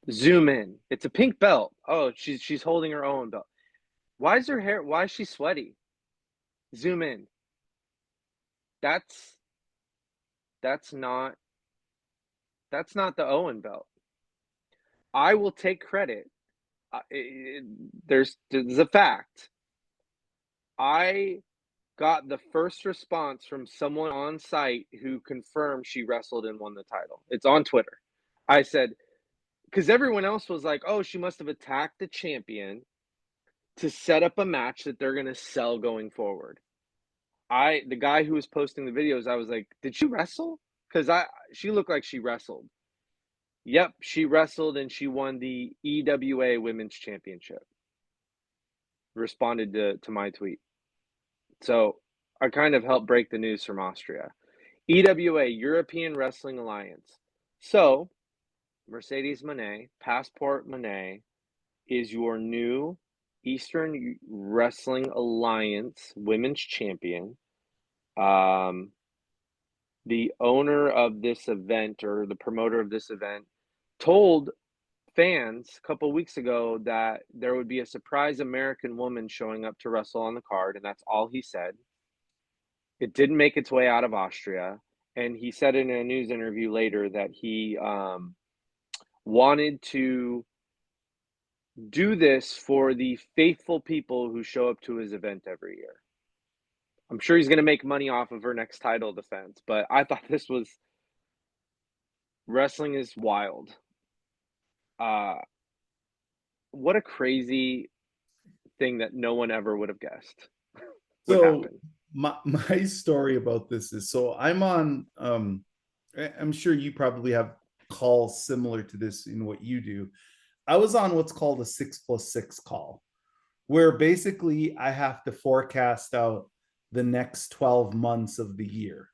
Zoom in. It's a pink belt. Oh, she's holding her own belt. Why is her hair? Why is she sweaty? Zoom in. That's that's not that's not the Owen belt. I will take credit. There's a fact. I got the first response from someone on site who confirmed she wrestled and won the title. It's on Twitter. I said, because everyone else was like, "Oh, she must have attacked the champion to set up a match that they're going to sell going forward." The guy who was posting the videos, I was like, "Did she wrestle?" Because she looked like she wrestled. Yep, she wrestled and she won the EWA Women's Championship. Responded to my tweet. So I kind of helped break the news from Austria. EWA, European Wrestling Alliance. So Mercedes Moné, Passport Moné, is your new Eastern Wrestling Alliance Women's Champion. The owner of this event, or the promoter of this event, told fans a couple weeks ago that there would be a surprise American woman showing up to wrestle on the card, and that's all he said. It didn't make its way out of Austria, and he said in a news interview later that he wanted to do this for the faithful people who show up to his event every year. I'm sure he's going to make money off of her next title defense, but I thought this was wrestling is wild. What a crazy thing that no one ever would have guessed would happen. My story about this is, so I'm on I'm sure you probably have calls similar to this in what you do. I was on what's called a 6+6 call, where basically I have to forecast out the next 12 months of the year.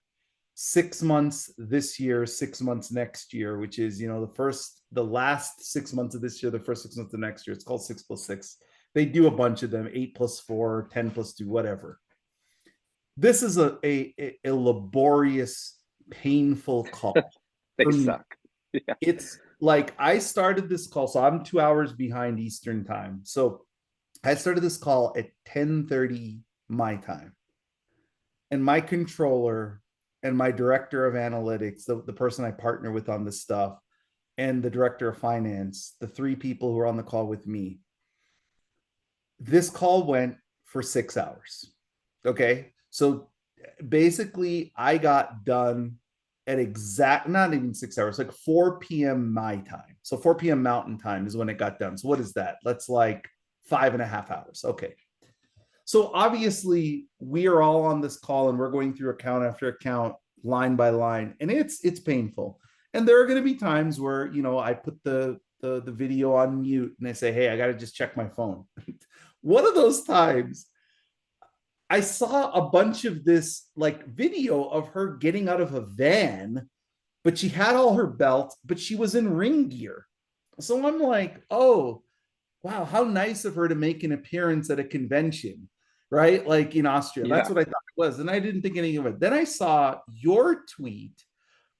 6 months this year, 6 months next year, which is, the last 6 months of this year, the first 6 months of next year. It's called 6+6. They do a bunch of them, 8+4, 10+2, whatever. This is a laborious, painful call. They suck. Yeah. It's like I started this call, so I'm 2 hours behind Eastern time. So I started this call at 10:30 my time. And my controller and my director of analytics, the person I partner with on this stuff, and the director of finance, the three people who are on the call with me, this call went for 6 hours. Okay. So basically, I got done at not even 6 hours, like 4 p.m. my time. So 4 p.m. Mountain time is when it got done. So what is that? That's like 5.5 hours. Okay. So obviously we are all on this call and we're going through account after account, line by line, and it's painful. And there are going to be times where, I put the video on mute and I say, hey, I got to just check my phone. One of those times I saw a bunch of this like video of her getting out of a van, but she had all her belts, but she was in ring gear. So I'm like, oh, wow, how nice of her to make an appearance at a convention, right? Like in Austria. That's Yeah. what I thought it was. And I didn't think anything of it. Then I saw your tweet,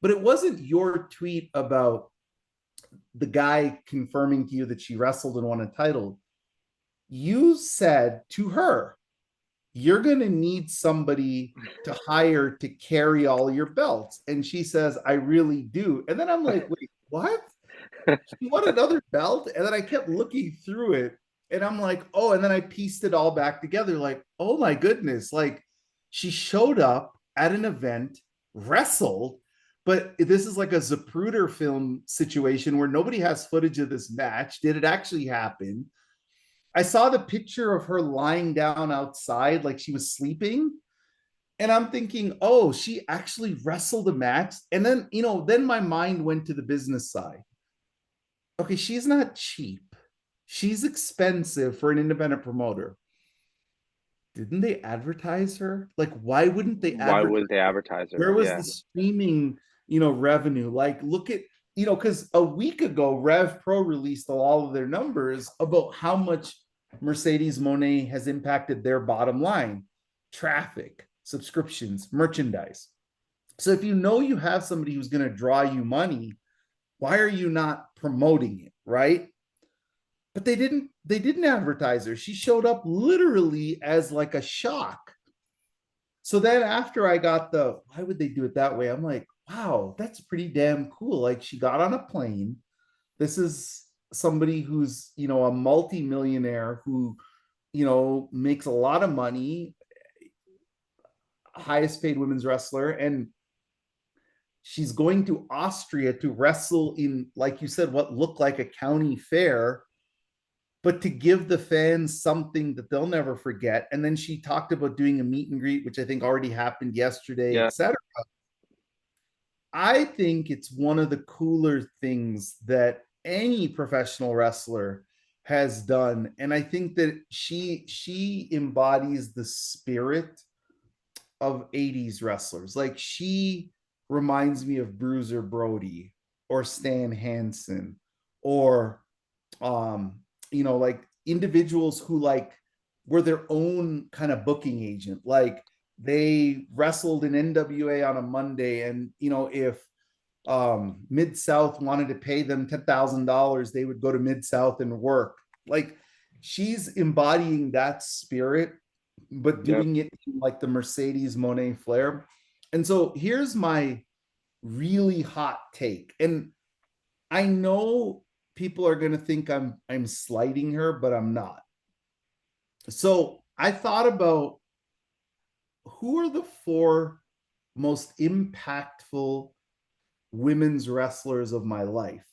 but it wasn't your tweet about the guy confirming to you that she wrestled and won a title. You said to her, you're going to need somebody to hire to carry all your belts. And she says, I really do. And then I'm like, wait, what? She won another belt? And then I kept looking through it and I'm like, oh, and then I pieced it all back together. Like, oh my goodness. Like she showed up at an event, wrestled, but this is like a Zapruder film situation where nobody has footage of this match. Did it actually happen? I saw the picture of her lying down outside like she was sleeping. And I'm thinking, oh, she actually wrestled a match. And then, then my mind went to the business side. Okay, she's not cheap. She's expensive for an independent promoter. Didn't they advertise her? Like, why wouldn't they Why advertise? would they advertise her? Where was Yeah. the streaming, revenue? Like, look at, because a week ago, Rev Pro released all of their numbers about how much Mercedes Moné has impacted their bottom line, traffic, subscriptions, merchandise. So if you have somebody who's going to draw you money, why are you not promoting it, right? But they didn't advertise her. She showed up literally as like a shock. So then after I got why would they do it that way? I'm like, wow, that's pretty damn cool. Like she got on a plane. This is somebody who's, a multi-millionaire who, makes a lot of money, highest paid women's wrestler. And she's going to Austria to wrestle in, like you said, what looked like a county fair, but to give the fans something that they'll never forget. And then she talked about doing a meet and greet, which I think already happened yesterday, Yeah. etc. I think it's one of the cooler things that any professional wrestler has done. And I think that she embodies the spirit of 80s wrestlers. Like she reminds me of Bruiser Brody or Stan Hansen or like individuals who like were their own kind of booking agent. Like they wrestled in NWA on a Monday, and if Mid-South wanted to pay them $10,000, they would go to Mid-South and work. Like she's embodying that spirit, but doing it like the Mercedes Moné flair. And so here's my really hot take. And I know people are going to think I'm slighting her, but I'm not. So I thought about who are the 4 most impactful women's wrestlers of my life.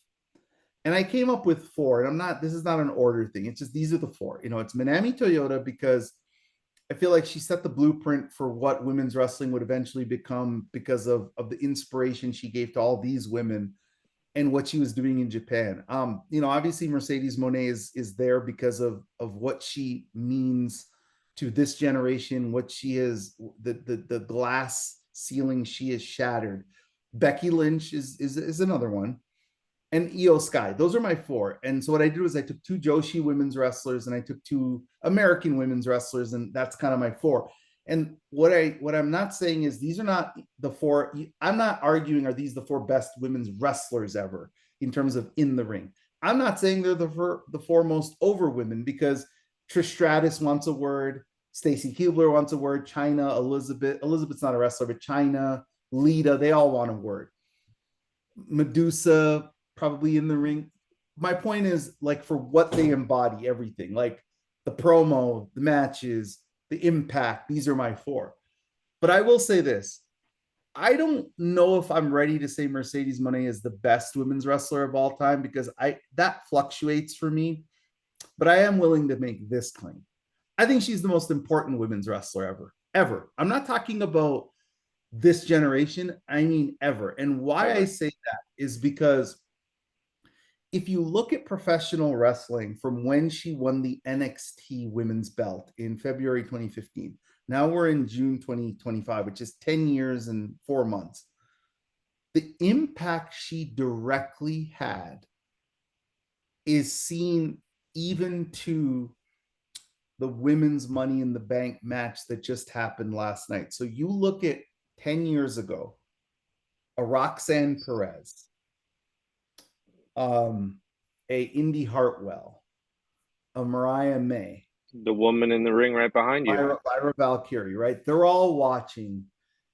And I came up with 4, and this is not an order thing. It's just, these are the 4. It's Manami Toyota, because I feel like she set the blueprint for what women's wrestling would eventually become because of the inspiration she gave to all these women and what she was doing in Japan. Obviously Mercedes Moné is there because of what she means to this generation, what she is, the glass ceiling she has shattered. Becky Lynch is another one. And Io Sky. Those are my 4. And so what I did was I took 2 Joshi women's wrestlers and I took 2 American women's wrestlers, and that's kind of my 4. And what I'm not saying is these are not the 4. I'm not arguing are these the 4 best women's wrestlers ever in terms of in the ring. I'm not saying they're the 4 most over women, because Trish Stratus wants a word, Stacy Keibler wants a word, Chyna, Elizabeth's not a wrestler, but Chyna, Lita, they all want a word. Medusa, probably in the ring. My point is, like, for what they embody, everything, like the promo, the matches, the impact, these are my 4. But I will say this. I don't know if I'm ready to say Mercedes Moné is the best women's wrestler of all time because that fluctuates for me, but I am willing to make this claim. I think she's the most important women's wrestler ever. Ever. I'm not talking about this generation, I mean ever. And why I say that is because if you look at professional wrestling from when she won the NXT women's belt in February 2015, now we're in June 2025, which is 10 years and 4 months. The impact she directly had is seen even to the women's Money in the Bank match that just happened last night. So you look at 10 years ago, a Roxanne Perez, a Indy Hartwell, a Mariah May, the woman in the ring right behind you, Lyra Valkyrie, right? They're all watching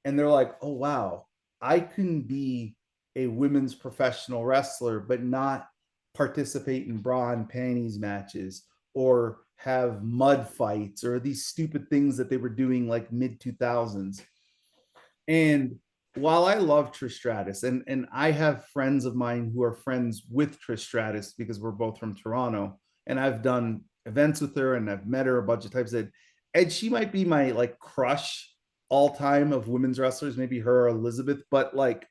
and they're like, oh, wow, I can be a women's professional wrestler, but not participate in bra and panties matches or have mud fights or these stupid things that they were doing like mid 2000s. And while I love Trish Stratus, and I have friends of mine who are friends with Trish Stratus because we're both from Toronto, and I've done events with her and I've met her a bunch of times. And she might be my like crush all time of women's wrestlers, maybe her or Elizabeth, but like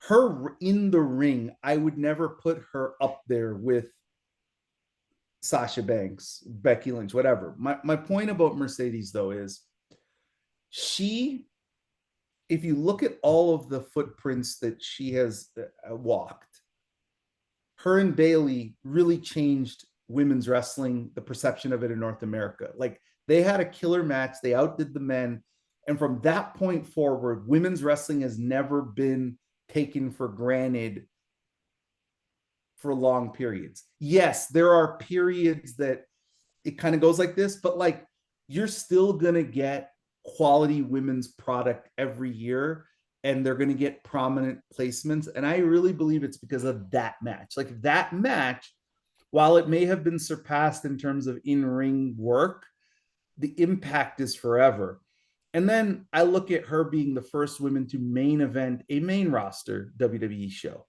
her in the ring, I would never put her up there with Sasha Banks, Becky Lynch, whatever. My point about Mercedes though is she, if you look at all of the footprints that she has walked, her and Bayley really changed women's wrestling, the perception of it in North America. Like they had a killer match, they outdid the men. And from that point forward, women's wrestling has never been taken for granted for long periods. Yes, there are periods that it kind of goes like this, but like you're still going to get quality women's product every year and they're going to get prominent placements. And I really believe it's because of that match. Like that match, while it may have been surpassed in terms of in-ring work, the impact is forever. And then I look at her being the first woman to main event a main roster WWE show.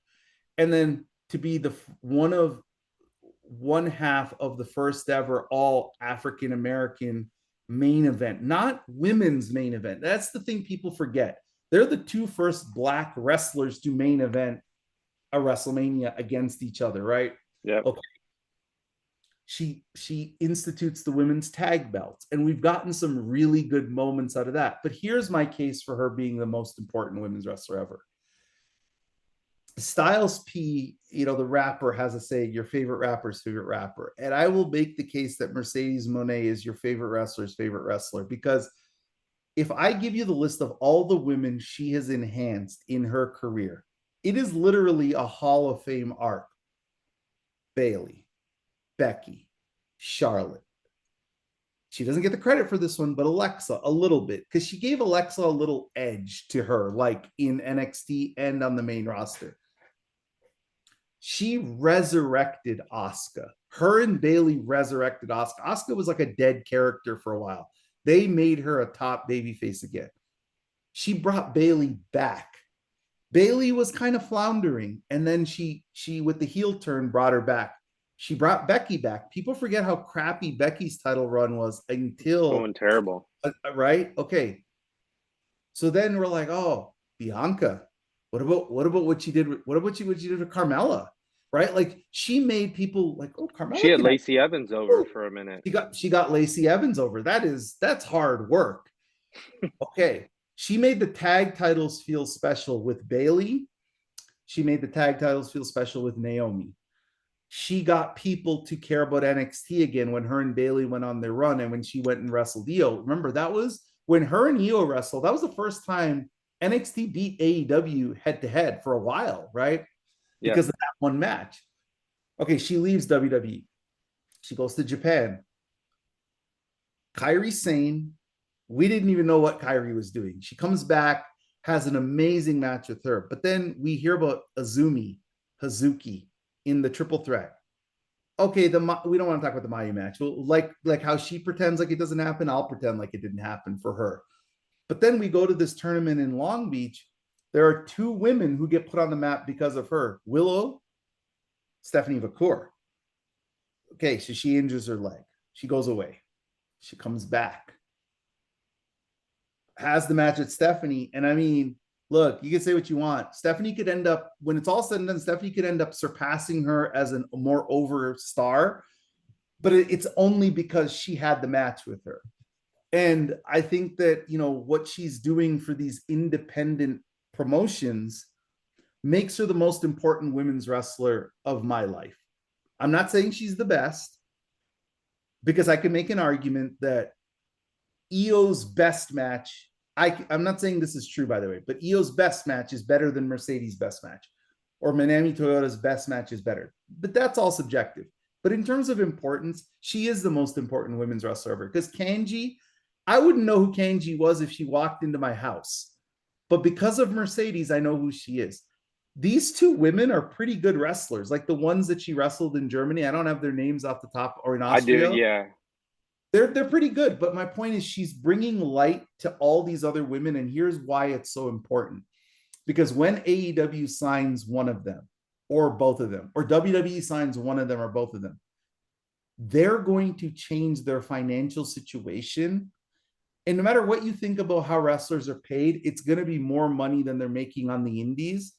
And then to be the one half of the first ever all African American main event, not women's main event. That's the thing people forget. They're the two first Black wrestlers to main event a WrestleMania against each other, right? Yeah. Okay. She institutes the women's tag belts, and we've gotten some really good moments out of that. But here's my case for her being the most important women's wrestler ever. Styles P, you know, the rapper, has a saying, your favorite rapper's favorite rapper. And I will make the case that Mercedes Moné is your favorite wrestler's favorite wrestler, because if I give you the list of all the women she has enhanced in her career, it is literally a Hall of Fame arc. Bayley, Becky, Charlotte. She doesn't get the credit for this one, but Alexa a little bit, because she gave Alexa a little edge to her, like in NXT and on the main roster. She resurrected Asuka. Her and Bayley resurrected Asuka. Asuka was like a dead character for a while. They made her a top babyface again. She brought Bayley back. Bayley was kind of floundering, and then she with the heel turn brought her back. She brought Becky back. People forget how crappy Becky's title run was until going terrible. Right? Okay. So then we're like, oh, Bianca. What about what she did? What about what she did with Carmella? Right? Like she made people like, oh, Carmella. She had Lacey Evans over for a minute. She got Lacey Evans over. That's hard work. Okay. She made the tag titles feel special with Bayley. She made the tag titles feel special with Naomi. She got people to care about NXT again when her and Bayley went on their run, and when she went and wrestled Io. Remember, that was when her and Io wrestled. That was the first time NXT beat AEW head to head for a while, right? Yeah. Because of that one match. Okay, she leaves WWE. She goes to Japan. Kairi Sane. We didn't even know what Kairi was doing. She comes back, has an amazing match with her. But then we hear about Azumi Hazuki in the triple threat. Okay, we don't want to talk about the Mayu match. Like how she pretends like it doesn't happen, I'll pretend like it didn't happen for her. But then we go to this tournament in Long Beach. There are 2 women who get put on the map because of her. Willow, Stephanie Vaquer. Okay, so she injures her leg. She goes away. She comes back. Has the match with Stephanie. And I mean, look, you can say what you want. Stephanie could end up, when it's all said and done, Stephanie could end up surpassing her as a more over star, but it's only because she had the match with her. And I think that, what she's doing for these independent promotions makes her the most important women's wrestler of my life. I'm not saying she's the best, because I can make an argument that Io's best match, I'm not saying this is true, by the way, but Io's best match is better than Mercedes' best match, or Manami Toyota's best match is better. But that's all subjective. But in terms of importance, she is the most important women's wrestler ever. Because Kanji, I wouldn't know who Kanji was if she walked into my house. But because of Mercedes, I know who she is. These 2 women are pretty good wrestlers, like the ones that she wrestled in Germany. I don't have their names off the top, or in Austria. I do, yeah. They're pretty good, but my point is she's bringing light to all these other women, and here's why it's so important. Because when AEW signs one of them, or both of them, or WWE signs one of them or both of them, they're going to change their financial situation. And no matter what you think about how wrestlers are paid, it's going to be more money than they're making on the indies.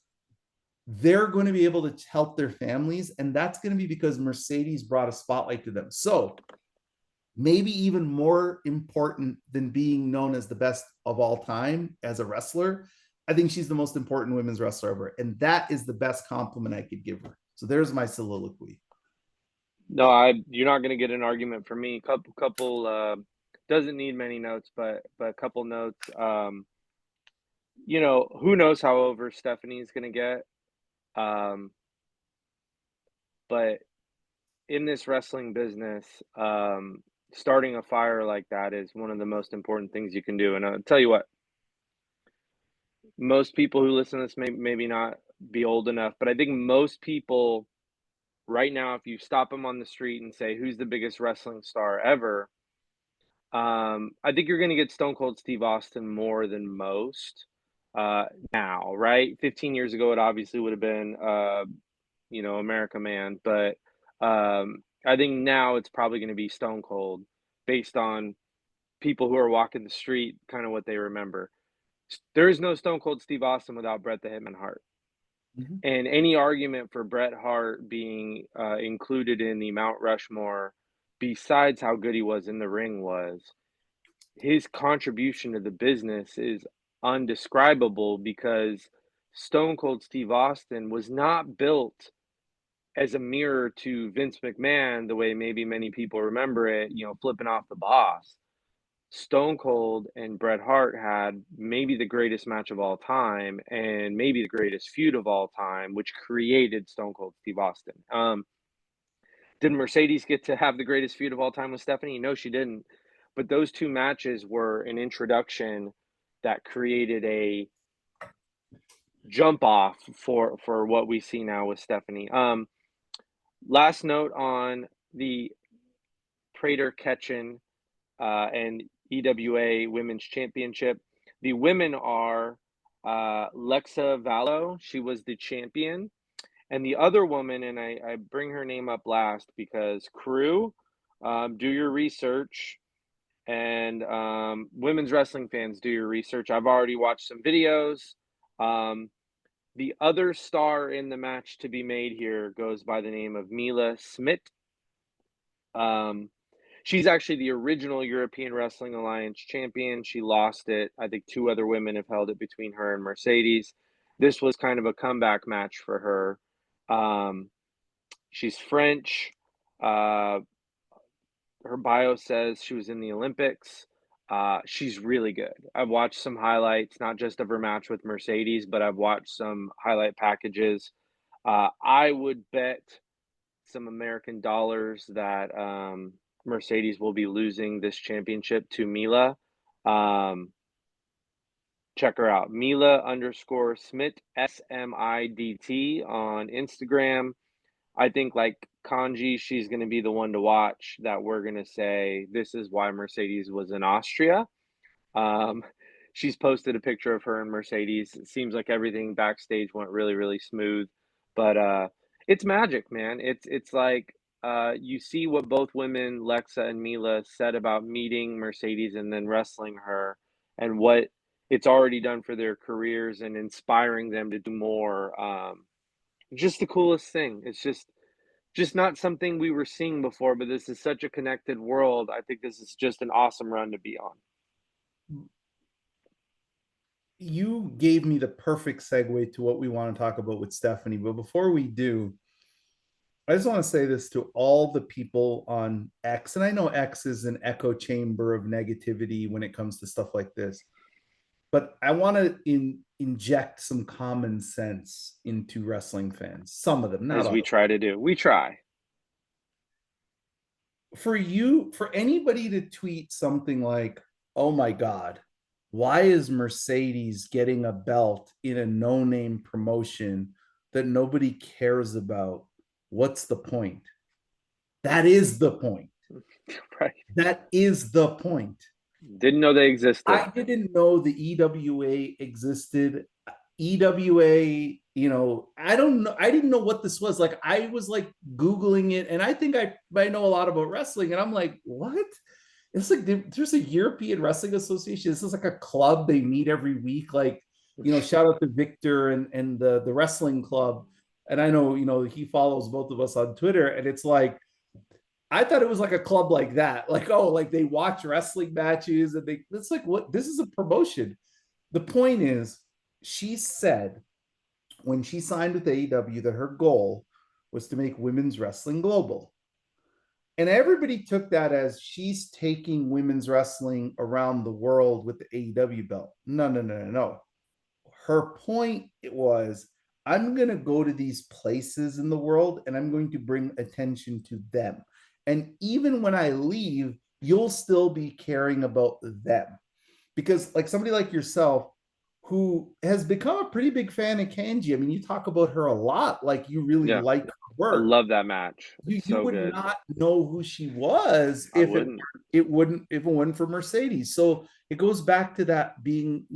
They're going to be able to help their families, and that's going to be because Mercedes brought a spotlight to them. So maybe even more important than being known as the best of all time as a wrestler, I think she's the most important women's wrestler ever. And that is the best compliment I could give her. So there's my soliloquy. No, you're not going to get an argument from me. Couple doesn't need many notes, but a couple notes. Who knows how over Stephanie's going to get. But in this wrestling business, starting a fire like that is one of the most important things you can do. And I'll tell you what, most people who listen to this may maybe not be old enough, but I think most people right now, if you stop them on the street and say, who's the biggest wrestling star ever? I think you're going to get Stone Cold Steve Austin more than most now, right? 15 years ago, it obviously would have been, America Man, but I think now it's probably going to be Stone Cold based on people who are walking the street, kind of what they remember. There is no Stone Cold Steve Austin without Bret the Hitman Hart. Mm-hmm. And any argument for Bret Hart being included in the Mount Rushmore, besides how good he was in the ring, was his contribution to the business is undescribable, because Stone Cold Steve Austin was not built as a mirror to Vince McMahon the way maybe many people remember it, flipping off the boss. Stone Cold and Bret Hart had maybe the greatest match of all time and maybe the greatest feud of all time, which created Stone Cold Steve Austin. Did Mercedes get to have the greatest feud of all time with Stephanie? No, she didn't. But those 2 matches were an introduction that created a jump off for what we see now with Stephanie. Last note on the Prater Cachen and EWA Women's Championship. The women are Lexa Vallow. She was the champion. And the other woman, and I bring her name up last because Krew, do your research. And women's wrestling fans, do your research. I've already watched some videos. The other star in the match to be made here goes by the name of Mila Smidt. She's actually the original European Wrestling Alliance champion. She lost it. I think 2 other women have held it between her and Mercedes. This was kind of a comeback match for her. She's French. Her bio says she was in the Olympics. She's really good. I've watched some highlights, not just of her match with Mercedes, but I've watched some highlight packages. I would bet some American dollars that Mercedes will be losing this championship to Mila. Check her out, Mila_Smidt, SMIDT on Instagram. I think, like Kanji, she's going to be the one to watch that we're going to say, this is why Mercedes was in Austria. she's posted a picture of her and Mercedes. It seems like everything backstage went really, really smooth. But it's magic, man. It's like you see what both women, Lexa and Mila, said about meeting Mercedes and then wrestling her, and what it's already done for their careers and inspiring them to do more. Just the coolest thing. It's just not something we were seeing before, but this is such a connected world. I think this is just an awesome run to be on. You gave me the perfect segue to what we want to talk about with Stephanie. But before we do, I just want to say this to all the people on X. And I know X is an echo chamber of negativity when it comes to stuff like this. But I want to inject some common sense into wrestling fans. Some of them, not As all. we try to do. We try. For anybody to tweet something like, oh my God, why is Mercedes getting a belt in a no-name promotion that nobody cares about? What's the point? That is the point. Right. That is the point. Didn't know they existed. I didn't know the EWA existed. EWA, I don't know. I didn't know what this was. Like, I was like Googling it, and I think I know a lot about wrestling, and I'm like, what? It's like there's a European Wrestling Association. This is like a club. They meet every week. Like, shout out to Victor and the wrestling club. And I know, he follows both of us on Twitter, and it's like, I thought it was like a club like that. Like, oh, like they watch wrestling matches and it's like, what? This is a promotion. The point is, she said when she signed with AEW that her goal was to make women's wrestling global. And everybody took that as she's taking women's wrestling around the world with the AEW belt. No. Her point was, I'm going to go to these places in the world and I'm going to bring attention to them. And even when I leave, you'll still be caring about them. Because like somebody like yourself, who has become a pretty big fan of Kanji. I mean, you talk about her a lot, like you really like her work. I love that match. You would not know who she was if it wouldn't for Mercedes. So it goes back to that being,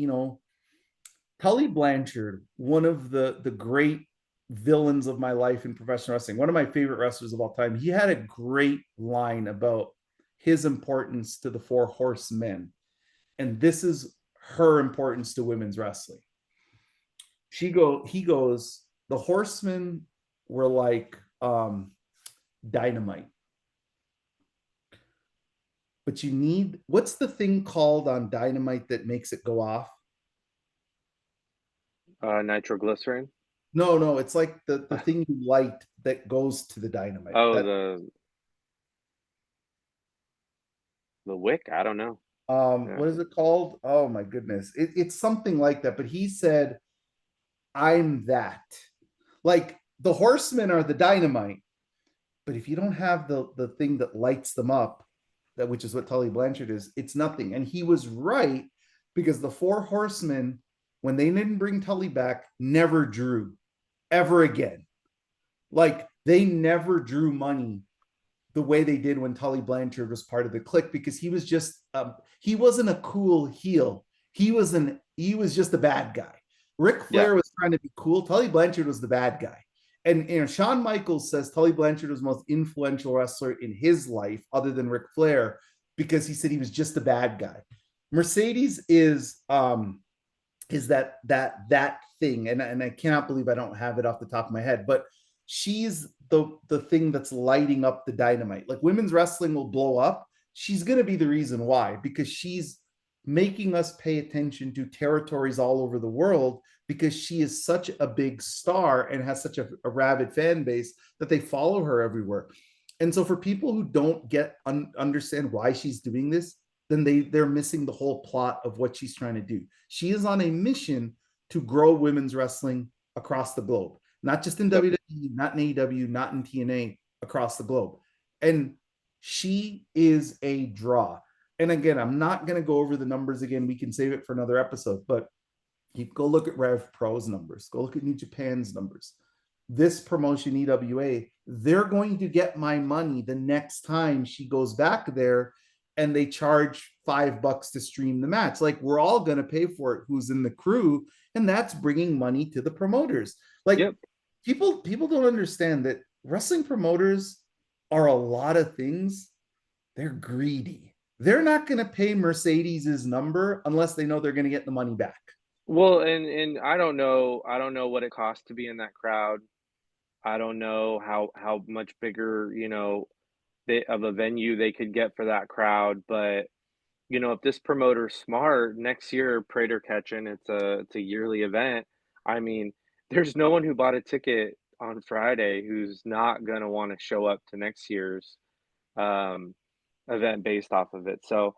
Tully Blanchard, one of the great villains of my life in professional wrestling, one of my favorite wrestlers of all time. He had a great line about his importance to the Four Horsemen. And this is her importance to women's wrestling. He goes, the Horsemen were like dynamite. But you need, what's the thing called on dynamite that makes it go off? Nitroglycerin? No, it's like the thing you light that goes to the dynamite. Oh, the wick? I don't know. What is it called? Oh my goodness. It's something like that. But he said, I'm that. Like the Horsemen are the dynamite. But if you don't have the thing that lights them up, which is what Tully Blanchard is, it's nothing. And he was right, because the Four Horsemen, when they didn't bring Tully back, never drew ever again. Like they never drew money the way they did when Tully Blanchard was part of the clique, because he was just he wasn't a cool heel. He was just a bad guy. Ric Flair was trying to be cool. Tully Blanchard was the bad guy. And Shawn Michaels says Tully Blanchard was the most influential wrestler in his life, other than Ric Flair, because he said he was just a bad guy. Mercedes is that thing, and I cannot believe I don't have it off the top of my head, but she's the thing that's lighting up the dynamite. Like women's wrestling will blow up. She's going to be the reason why, because she's making us pay attention to territories all over the world, because she is such a big star and has such a rabid fan base that they follow her everywhere. And so for people who don't understand why she's doing this, then they're missing the whole plot of what she's trying to do. She is on a mission to grow women's wrestling across the globe, not just in WWE, not in AEW, not in TNA, across the globe. And she is a draw. And again, I'm not going to go over the numbers again. We can save it for another episode, but you go look at Rev Pro's numbers, go look at New Japan's numbers. This promotion, EWA, they're going to get my money the next time she goes back there, and they charge $5 to stream the match. Like, we're all going to pay for it who's in the crew, and that's bringing money to the promoters. Like, Yep. people don't understand that wrestling promoters are a lot of things. They're greedy. They're not going to pay Mercedes's number unless they know they're going to get the money back. Well, and I don't know what it costs to be in that crowd. I don't know how much bigger, of a venue they could get for that crowd, but if this promoter's smart, next year, Prater Cachen, it's a yearly event. I mean, there's no one who bought a ticket on Friday who's not gonna wanna show up to next year's um, event based off of it. So,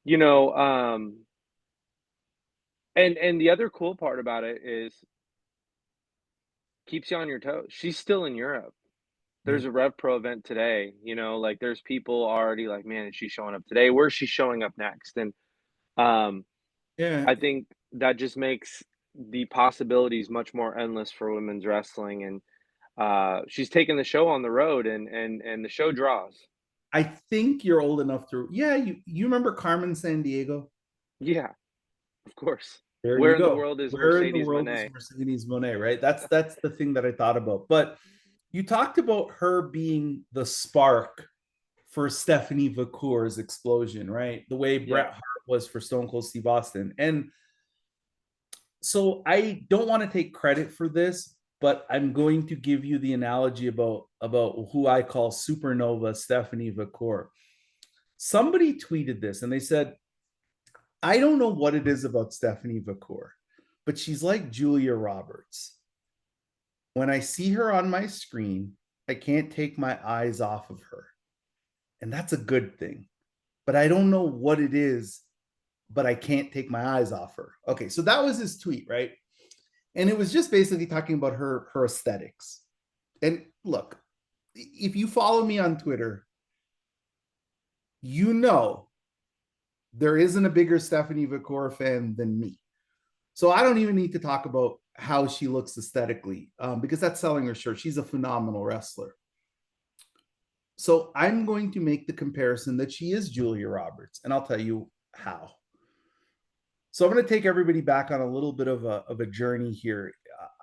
you know, um, and the other cool part about it is keeps you on your toes. She's still in Europe. Yeah. There's a Rev Pro event today, like there's people already like, man, is she showing up today? Where's she showing up next? And um, Yeah. I think that just makes the possibilities much more endless for women's wrestling, and she's taking the show on the road, and the show draws. I think you're old enough to, yeah, you remember Carmen San Diego? Yeah, of course. There Where you in the go. world is Where in the Mercedes world is Moné? Mercedes Monet, right? That's the thing that I thought about. But you talked about her being the spark for Stephanie Vaquer's explosion, right? The way Yeah, Bret Hart was for Stone Cold Steve Austin. And so I don't want to take credit for this, but I'm going to give you the analogy about who I call supernova Stephanie Vaquer. Somebody tweeted this and they said, I don't know what it is about Stephanie Vaquer, but she's like Julia Roberts. When I see her on my screen, I can't take my eyes off of her. And that's a good thing. But I don't know what it is, but I can't take my eyes off her. Okay, so that was his tweet, right? And it was just basically talking about her aesthetics. And look, if you follow me on Twitter, you know there isn't a bigger Stephanie Vaquer fan than me. So I don't even need to talk about how she looks aesthetically because that's selling her shirt. She's a phenomenal wrestler. So I'm going to make the comparison that she is Julia Roberts, and I'll tell you how. So I'm going to take everybody back on a little bit of a journey here.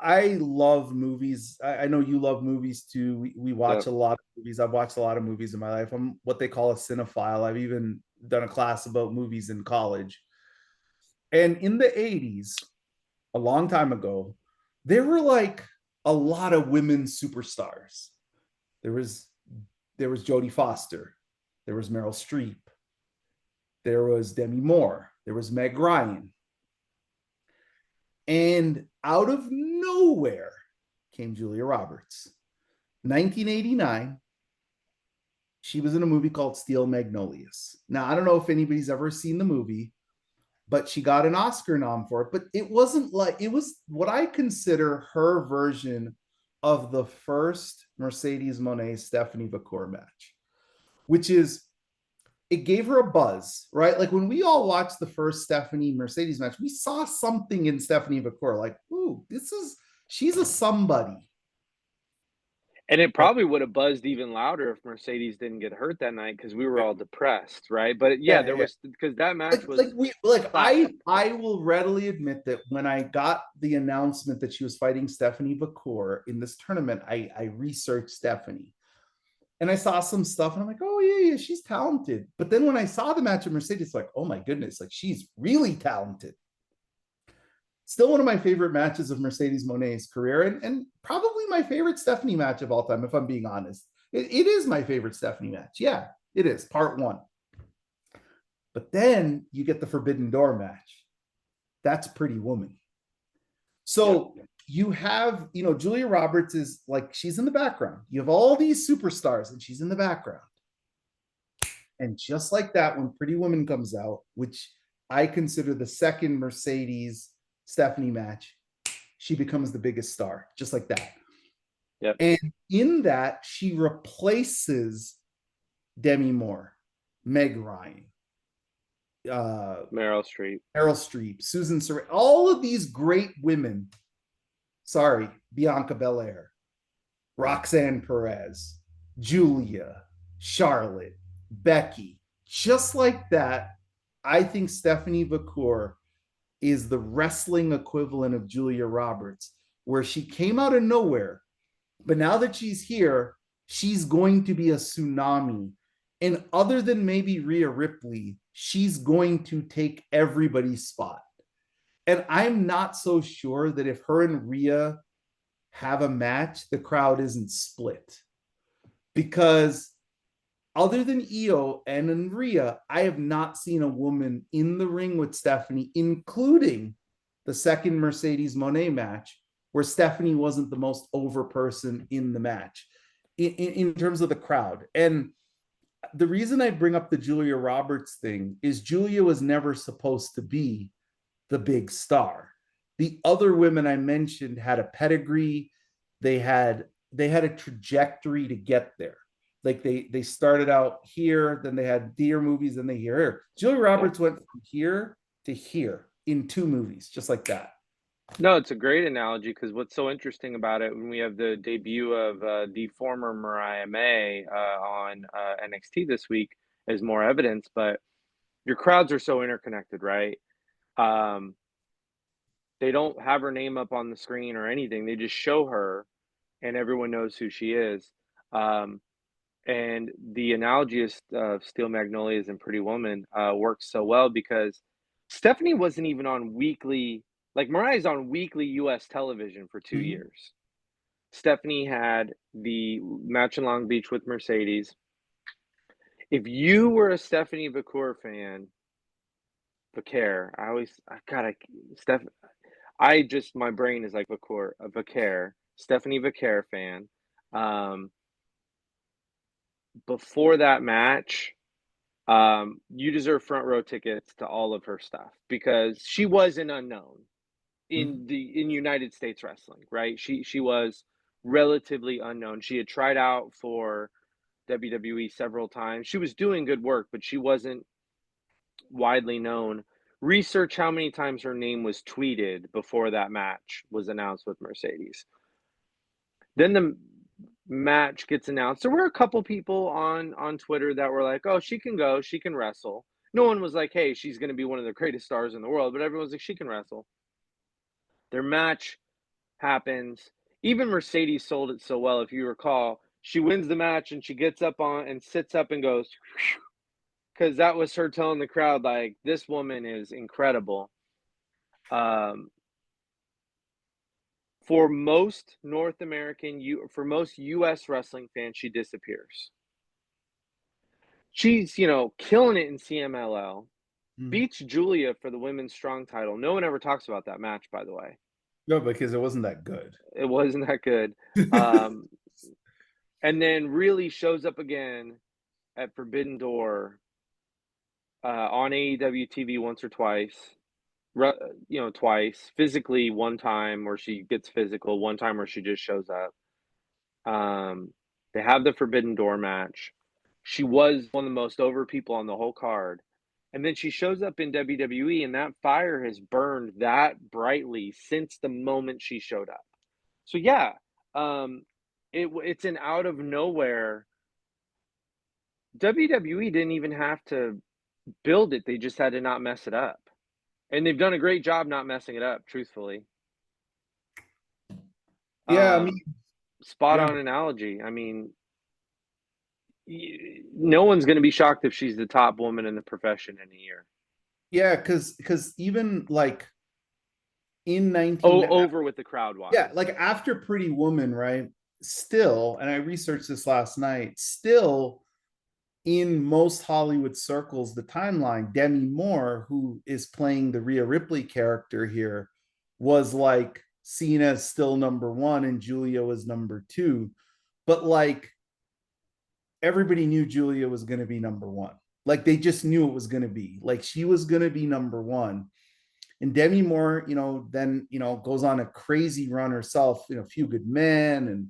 I love movies. I know you love movies too. We watch yep. a lot of movies. I've watched a lot of movies in my life. I'm what they call a cinephile. I've even done a class about movies in college. And in the 80s, a long time ago, there were like a lot of women superstars. There was Jodie Foster, there was Meryl Streep, there was Demi Moore, there was Meg Ryan. And out of nowhere came Julia Roberts. 1989, she was in a movie called Steel Magnolias. Now, I don't know if anybody's ever seen the movie, but she got an Oscar nom for it. But it wasn't like, it was what I consider her version of the first Mercedes Moné Stephanie Vaquer match, which is, it gave her a buzz, right? Like when we all watched the first Stephanie Mercedes match, we saw something in Stephanie Vaquer, like, ooh, she's a somebody. And it Right? probably would have buzzed even louder if Mercedes didn't get hurt that night because we were all depressed, right? But yeah, Yeah, there yeah. was because that match Like was we like classic. I will readily admit that when I got the announcement that she was fighting Stephanie Vaquer in this tournament, I researched Stephanie and I saw some stuff and I'm like, oh yeah, she's talented. But then when I saw the match at Mercedes, like, oh my goodness, like she's really talented. Still one of my favorite matches of Mercedes Moné's career, and probably my favorite Stephanie match of all time, if I'm being honest. It is my favorite Stephanie match. Yeah, it is, part one. But then you get the Forbidden Door match. That's Pretty Woman. Yep. So you have, Julia Roberts is like, she's in the background. You have all these superstars and she's in the background. And just like that, when Pretty Woman comes out, which I consider the second Mercedes Stephanie match, she becomes the biggest star, just like that. Yep. And in that, she replaces Demi Moore, Meg Ryan, Meryl Streep. Meryl Streep, Susan Sarandon, all of these great women. Sorry, Bianca Belair, Roxanne Perez, Julia, Charlotte. Becky. Just like that, I think Stephanie Vaquer is the wrestling equivalent of Julia Roberts, where she came out of nowhere, but now that she's here, she's going to be a tsunami. And other than maybe Rhea Ripley, she's going to take everybody's spot. And I'm not so sure that if her and Rhea have a match, the crowd isn't split. Because other than Io and Rhea, I have not seen a woman in the ring with Stephanie, including the second Mercedes Moné match, where Stephanie wasn't the most over person in the match in terms of the crowd. And the reason I bring up the Julia Roberts thing is Julia was never supposed to be the big star. The other women I mentioned had a pedigree. They had a trajectory to get there. Like they started out here, then they had theater movies, then they here. Julia Roberts went from here to here in 2 movies, just like that. No, it's a great analogy because what's so interesting about it when we have the debut of the former Mariah May on NXT this week is more evidence, but your crowds are so interconnected, right? Um, they don't have her name up on the screen or anything. They just show her and everyone knows who she is. Um, and the analogy of Steel Magnolias and Pretty Woman works so well because Stephanie wasn't even on weekly, like Mariah's on weekly US television for 2 years. Stephanie had the match in Long Beach with Mercedes. If you were a Stephanie Vaquer fan, Vaquer, my brain is like Vaquer, Stephanie Vaquer fan. Before that match, you deserve front row tickets to all of her stuff because she was an unknown in United States wrestling, right? She was relatively unknown. She had tried out for WWE several times. She was doing good work, but she wasn't widely known. Research how many times her name was tweeted before that match was announced with Mercedes. Then the match gets announced. There were a couple people on Twitter that were like, "Oh, she can go, she can wrestle." No one was like, "Hey, she's going to be one of the greatest stars in the world," but everyone's like, "She can wrestle." Their match happens. Even Mercedes sold it so well. If you recall, she wins the match and she gets up on and sits up and goes, because that was her telling the crowd, like, this woman is incredible. For most North American, for most US wrestling fans, she disappears. She's, killing it in CMLL. Beats Julia for the women's strong title. No one ever talks about that match, by the way. No, because it wasn't that good. It wasn't that good. And then really shows up again at Forbidden Door on AEW TV once or twice. Twice. Physically, one time where she gets physical, one time where she just shows up. They have the Forbidden Door match. She was one of the most over people on the whole card. And then she shows up in WWE, and that fire has burned that brightly since the moment she showed up. So, yeah, it's an out of nowhere. WWE didn't even have to build it. They just had to not mess it up. And they've done a great job not messing it up, truthfully. Yeah, spot on analogy. I mean, no one's going to be shocked if she's the top woman in the profession in a year. Yeah, because even like in 19 over with the crowd wise. Yeah, like after Pretty Woman, right? Still, and I researched this last night, still in most Hollywood circles, the timeline, Demi Moore, who is playing the Rhea Ripley character here, was like Cena's still number 1 and Julia was number 2. But like everybody knew Julia was going to be number 1. Like they just knew it was going to be. Like she was going to be number 1. And Demi Moore, then, goes on a crazy run herself, Few Good Men and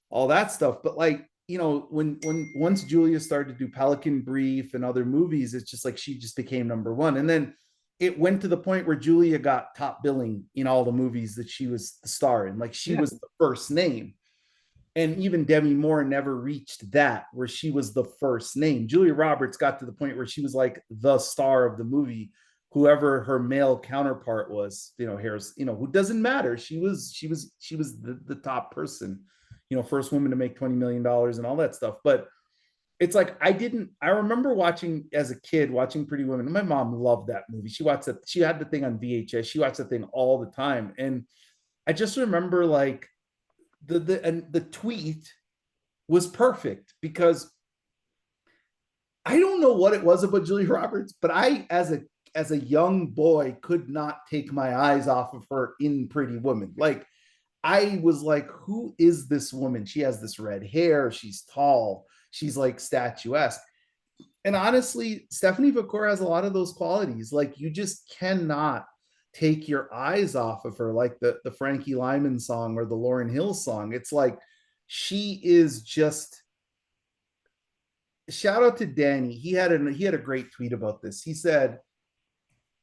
all that stuff. But like, when once Julia started to do Pelican Brief and other movies, it's just like she just became number 1. And then it went to the point where Julia got top billing in all the movies that she was the star in. Like she was the first name. And even Demi Moore never reached that where she was the first name. Julia Roberts got to the point where she was like the star of the movie. Whoever her male counterpart was, Harris, who doesn't matter. She was the top person, first woman to make $20 million and all that stuff. But it's like I remember watching as a kid, watching Pretty Women. My mom loved that movie. She watched it, she had the thing on VHS, she watched the thing all the time. And I just remember like the tweet was perfect because I don't know what it was about Julia Roberts, but I as a young boy could not take my eyes off of her in Pretty Woman. Like I was like, who is this woman? She has this red hair, she's tall, she's like statuesque. And honestly, Stephanie Vaquer has a lot of those qualities. Like you just cannot take your eyes off of her, like the Frankie Lyman song or the Lauryn Hill song. It's like she is just. Shout out to Danny. He had a great tweet about this. He said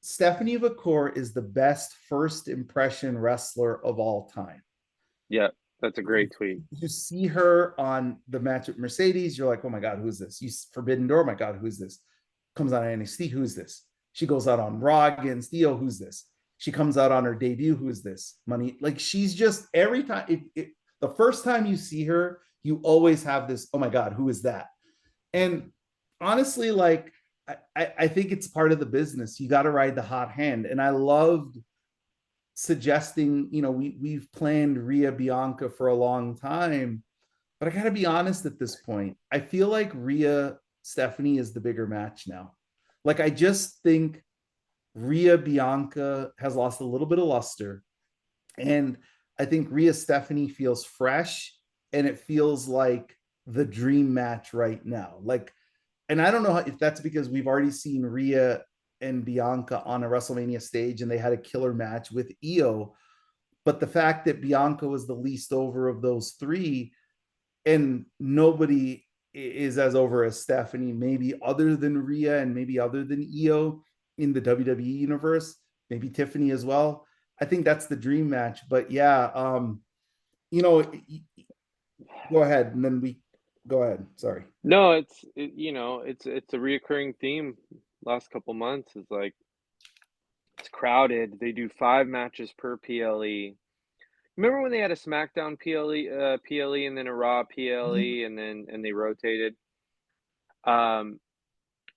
Stephanie Vaquer is the best first impression wrestler of all time. Yeah, that's a great tweet. You see her on the match with Mercedes, you're like, oh my God, who's this? You Forbidden Door, oh my God, who's this? Comes on NXT, who's this? She goes out on Raw against Theo, who's this? She comes out on her debut, who's this? Money, like she's just every time the first time you see her, you always have this, oh my God, who is that? And honestly, like I think it's part of the business. You got to ride the hot hand. And I loved suggesting, we've planned Rhea Bianca for a long time, but I got to be honest at this point. I feel like Rhea Stephanie is the bigger match now. Like I just think Rhea Bianca has lost a little bit of luster. And I think Rhea Stephanie feels fresh and it feels like the dream match right now. Like, and I don't know if that's because we've already seen Rhea and Bianca on a WrestleMania stage and they had a killer match with Io. But the fact that Bianca was the least over of those three and nobody is as over as Stephanie, maybe other than Rhea and maybe other than Io in the WWE universe, maybe Tiffany as well. I think that's the dream match. But yeah, go ahead and then we go ahead. Sorry. No, it's a reoccurring theme last couple months. Is like it's crowded. They do 5 matches per PLE. Remember when they had a SmackDown PLE and then a Raw PLE and they rotated? In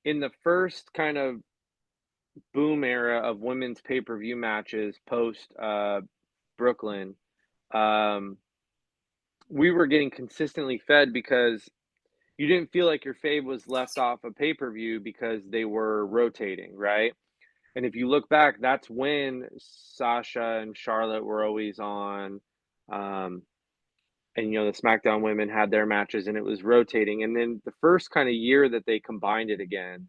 the first kind of boom era of women's pay-per-view matches post Brooklyn, we were getting consistently fed because you didn't feel like your fave was left off a pay-per-view because they were rotating, right? And if you look back, that's when Sasha and Charlotte were always on. And the SmackDown women had their matches and it was rotating. And then the first kind of year that they combined it again,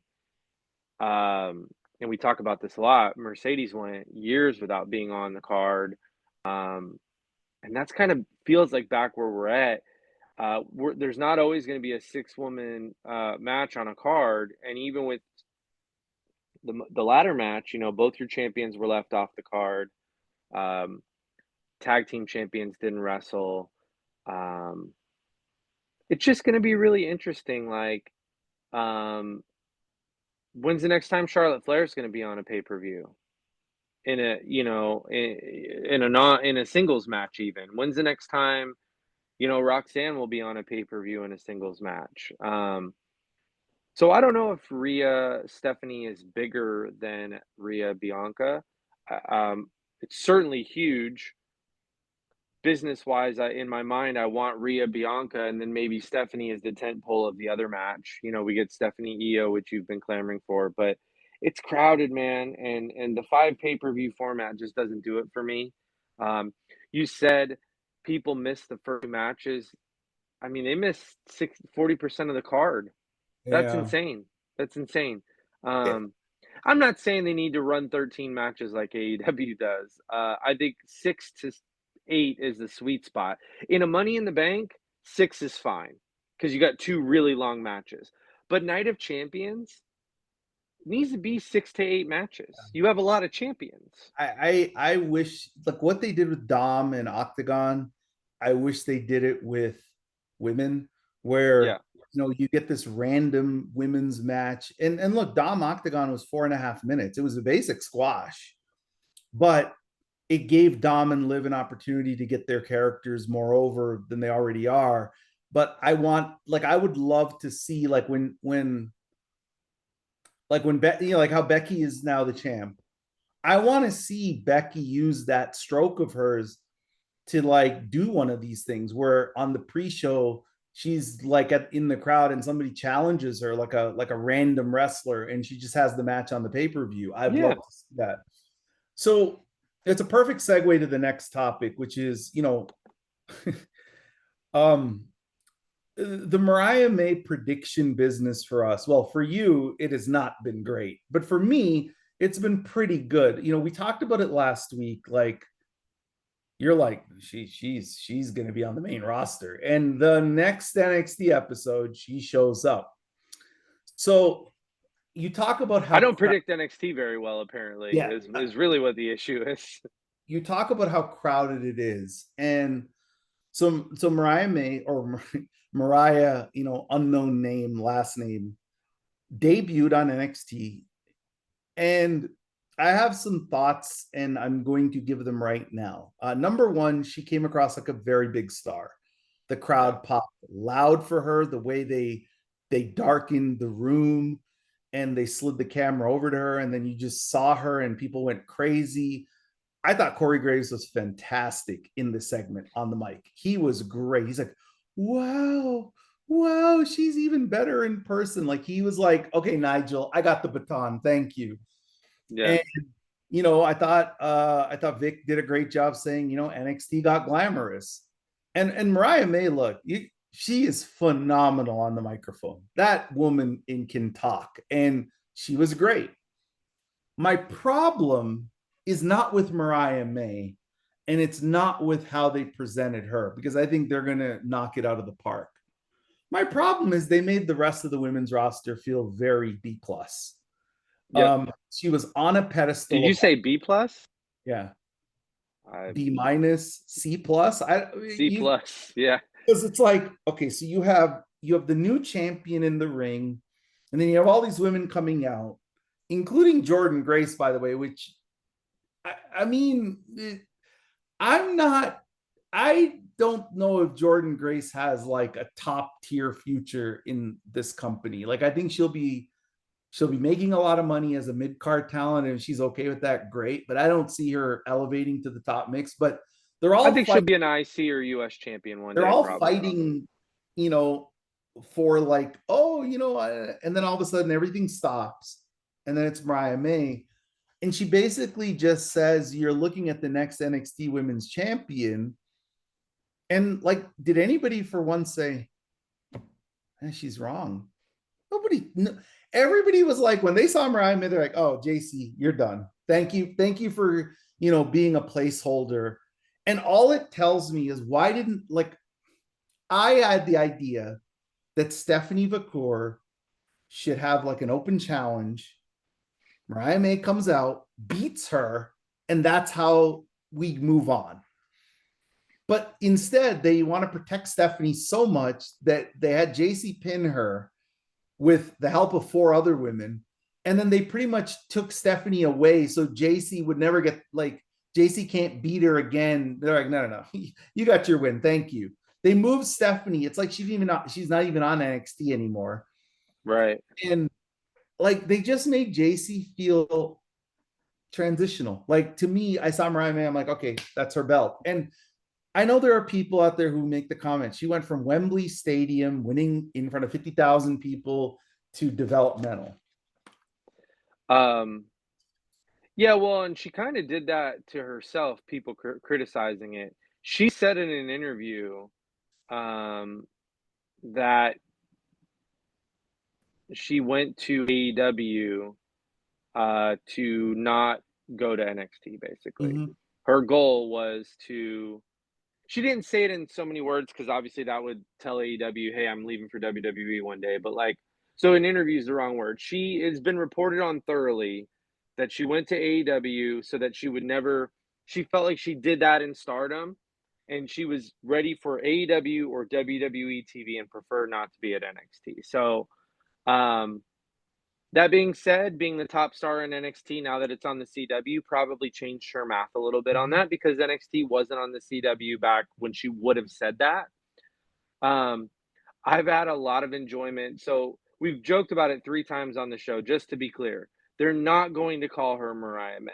and we talk about this a lot, Mercedes went years without being on the card. And that's kind of feels like back where we're at. There's not always going to be a 6-woman match on a card. And even with the ladder match, both your champions were left off the card. Tag team champions didn't wrestle. It's just going to be really interesting. Like, when's the next time Charlotte Flair is going to be on a pay-per-view in a singles match? Even when's the next time, Roxanne will be on a pay-per-view in a singles match? So I don't know if Rhea Stephanie is bigger than Rhea Bianca. It's certainly huge. Business-wise, in my mind, I want Rhea Bianca, and then maybe Stephanie is the tentpole of the other match. We get Stephanie Io, which you've been clamoring for, but it's crowded, man, and the 5 pay-per-view format just doesn't do it for me. You said people missed the first matches. I mean, they missed 40% of the card. That's Yeah. insane. That's insane. Yeah. I'm not saying they need to run 13 matches like AEW does. I think 6 to 8 is the sweet spot. In a Money in the Bank, 6 is fine because you got 2 really long matches. But Night of Champions needs to be 6 to 8 matches. You have a lot of champions. I wish like what they did with Dom and Octagon, I wish they did it with women, where Yeah. you get this random women's match. And look, Dom Octagon was 4.5 minutes. It was a basic squash, but it gave Dom and Liv an opportunity to get their characters more over than they already are. But I would love to see when Becky, like how Becky is now the champ. I want to see Becky use that stroke of hers to like do one of these things where on the pre-show she's like in the crowd and somebody challenges her like a random wrestler and she just has the match on the pay-per-view. I'd Yeah. love to see that. So it's a perfect segue to the next topic, which is um the Mariah May prediction business for us. Well, for you, it has not been great, but for me, it's been pretty good. We talked about it last week. Like, you're like, she's going to be on the main roster, and the next NXT episode, she shows up. So you talk about I how don't predict NXT very well, apparently, yeah, is really what the issue is. you talk about how crowded it is, and so Mariah May or Mariah, unknown name, last name, debuted on NXT. And I have some thoughts and I'm going to give them right now. Number one, she came across like a very big star. The crowd popped loud for her, the way they darkened the room and they slid the camera over to her, and then you just saw her and people went crazy. I thought Corey Graves was fantastic in the segment on the mic. He was great. He's like, wow, wow, she's even better in person. Like, he was like, okay, Nigel, I got the baton. Thank you. Yeah. And I thought Vic did a great job saying, NXT got glamorous. And Mariah May, look, she is phenomenal on the microphone. That woman can talk, and she was great. My problem is not with Mariah May, and it's not with how they presented her, because I think they're going to knock it out of the park. My problem is they made the rest of the women's roster feel very B plus. Yep. She was on a Did pedestal. you say B plus? Yeah, I B minus, C plus. C plus. Yeah. Because it's like, okay, so you have the new champion in the ring, and then you have all these women coming out, including Jordan Grace, by the way, which I mean, I don't know if Jordan Grace has like a top tier future in this company. Like, I think she'll be making a lot of money as a mid card talent, and if she's okay with that, great. But I don't see her elevating to the top mix. But they're I all think she'll be an IC or US champion one they're day, all probably. fighting, for like, and then all of a sudden everything stops, and then it's Mariah May, and she basically just says, "You're looking at the next NXT Women's Champion," and like, did anybody for once say, she's wrong? Nobody. No, everybody was like, when they saw Mariah May, they're like, "Oh, JC, you're done. Thank you for being a placeholder." And all it tells me is, why didn't, like, I had the idea that Stephanie Vaquer should have like an open challenge. Mariah May comes out, beats her, and that's how we move on. But instead, they want to protect Stephanie so much that they had JC pin her with the help of 4 other women. And then they pretty much took Stephanie away, so JC would never get, like, JC can't beat her again. They're like, no, you got your win. Thank you. They moved Stephanie. It's like she's not even on NXT anymore. Right. And like, they just made JC feel transitional. Like, to me, I saw Mariah May, I'm like, okay, that's her belt. And I know there are people out there who make the comment, she went from Wembley Stadium winning in front of 50,000 people to developmental. Yeah, well, and she kind of did that to herself, people criticizing it. She said in an interview that she went to AEW to not go to NXT, basically. Mm-hmm. Her goal was to, she didn't say it in so many words because obviously that would tell AEW, hey, I'm leaving for WWE one day. But like, so an interview is the wrong word. She has been reported on thoroughly that she went to AEW so that she would never, she felt like she did that in Stardom and she was ready for AEW or WWE TV and preferred not to be at NXT. So, that being said, being the top star in NXT now that it's on the CW probably changed her math a little bit on that, because NXT wasn't on the CW back when she would have said that. I've had a lot of enjoyment. So we've joked about it 3 times on the show, just to be clear. They're not going to call her Mariah May.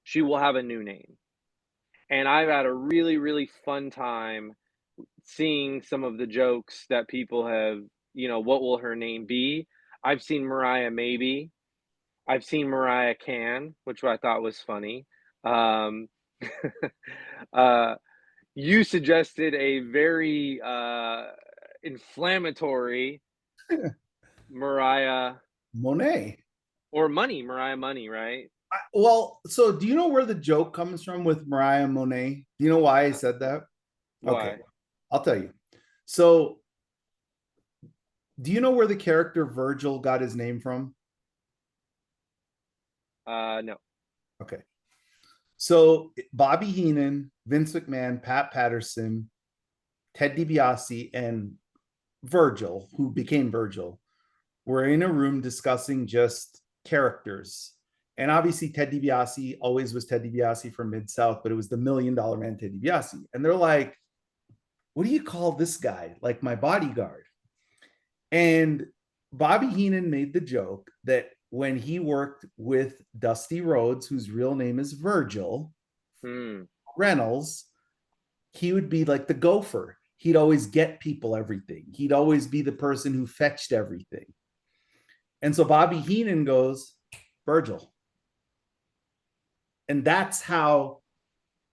She will have a new name. And I've had a really, really fun time seeing some of the jokes that people have, what will her name be? I've seen Mariah Maybe. I've seen Mariah Can, which I thought was funny. You suggested a very inflammatory Mariah Moné. or Money, Mariah Money, right? Well, so do you know where the joke comes from with Mariah Moné? Do you know why I said that? Why? Okay, I'll tell you. So, do you know where the character Virgil got his name from? No. Okay. So, Bobby Heenan, Vince McMahon, Pat Patterson, Ted DiBiase, and Virgil, who became Virgil, were in a room discussing just characters. And obviously, Ted DiBiase always was Ted DiBiase from Mid South, but it was the $1 million man, Ted DiBiase. And they're like, what do you call this guy? Like my bodyguard. And Bobby Heenan made the joke that when he worked with Dusty Rhodes, whose real name is Virgil Reynolds, he would be like the gopher. He'd always get people everything. He'd always be the person who fetched everything. And so Bobby Heenan goes, Virgil. And that's how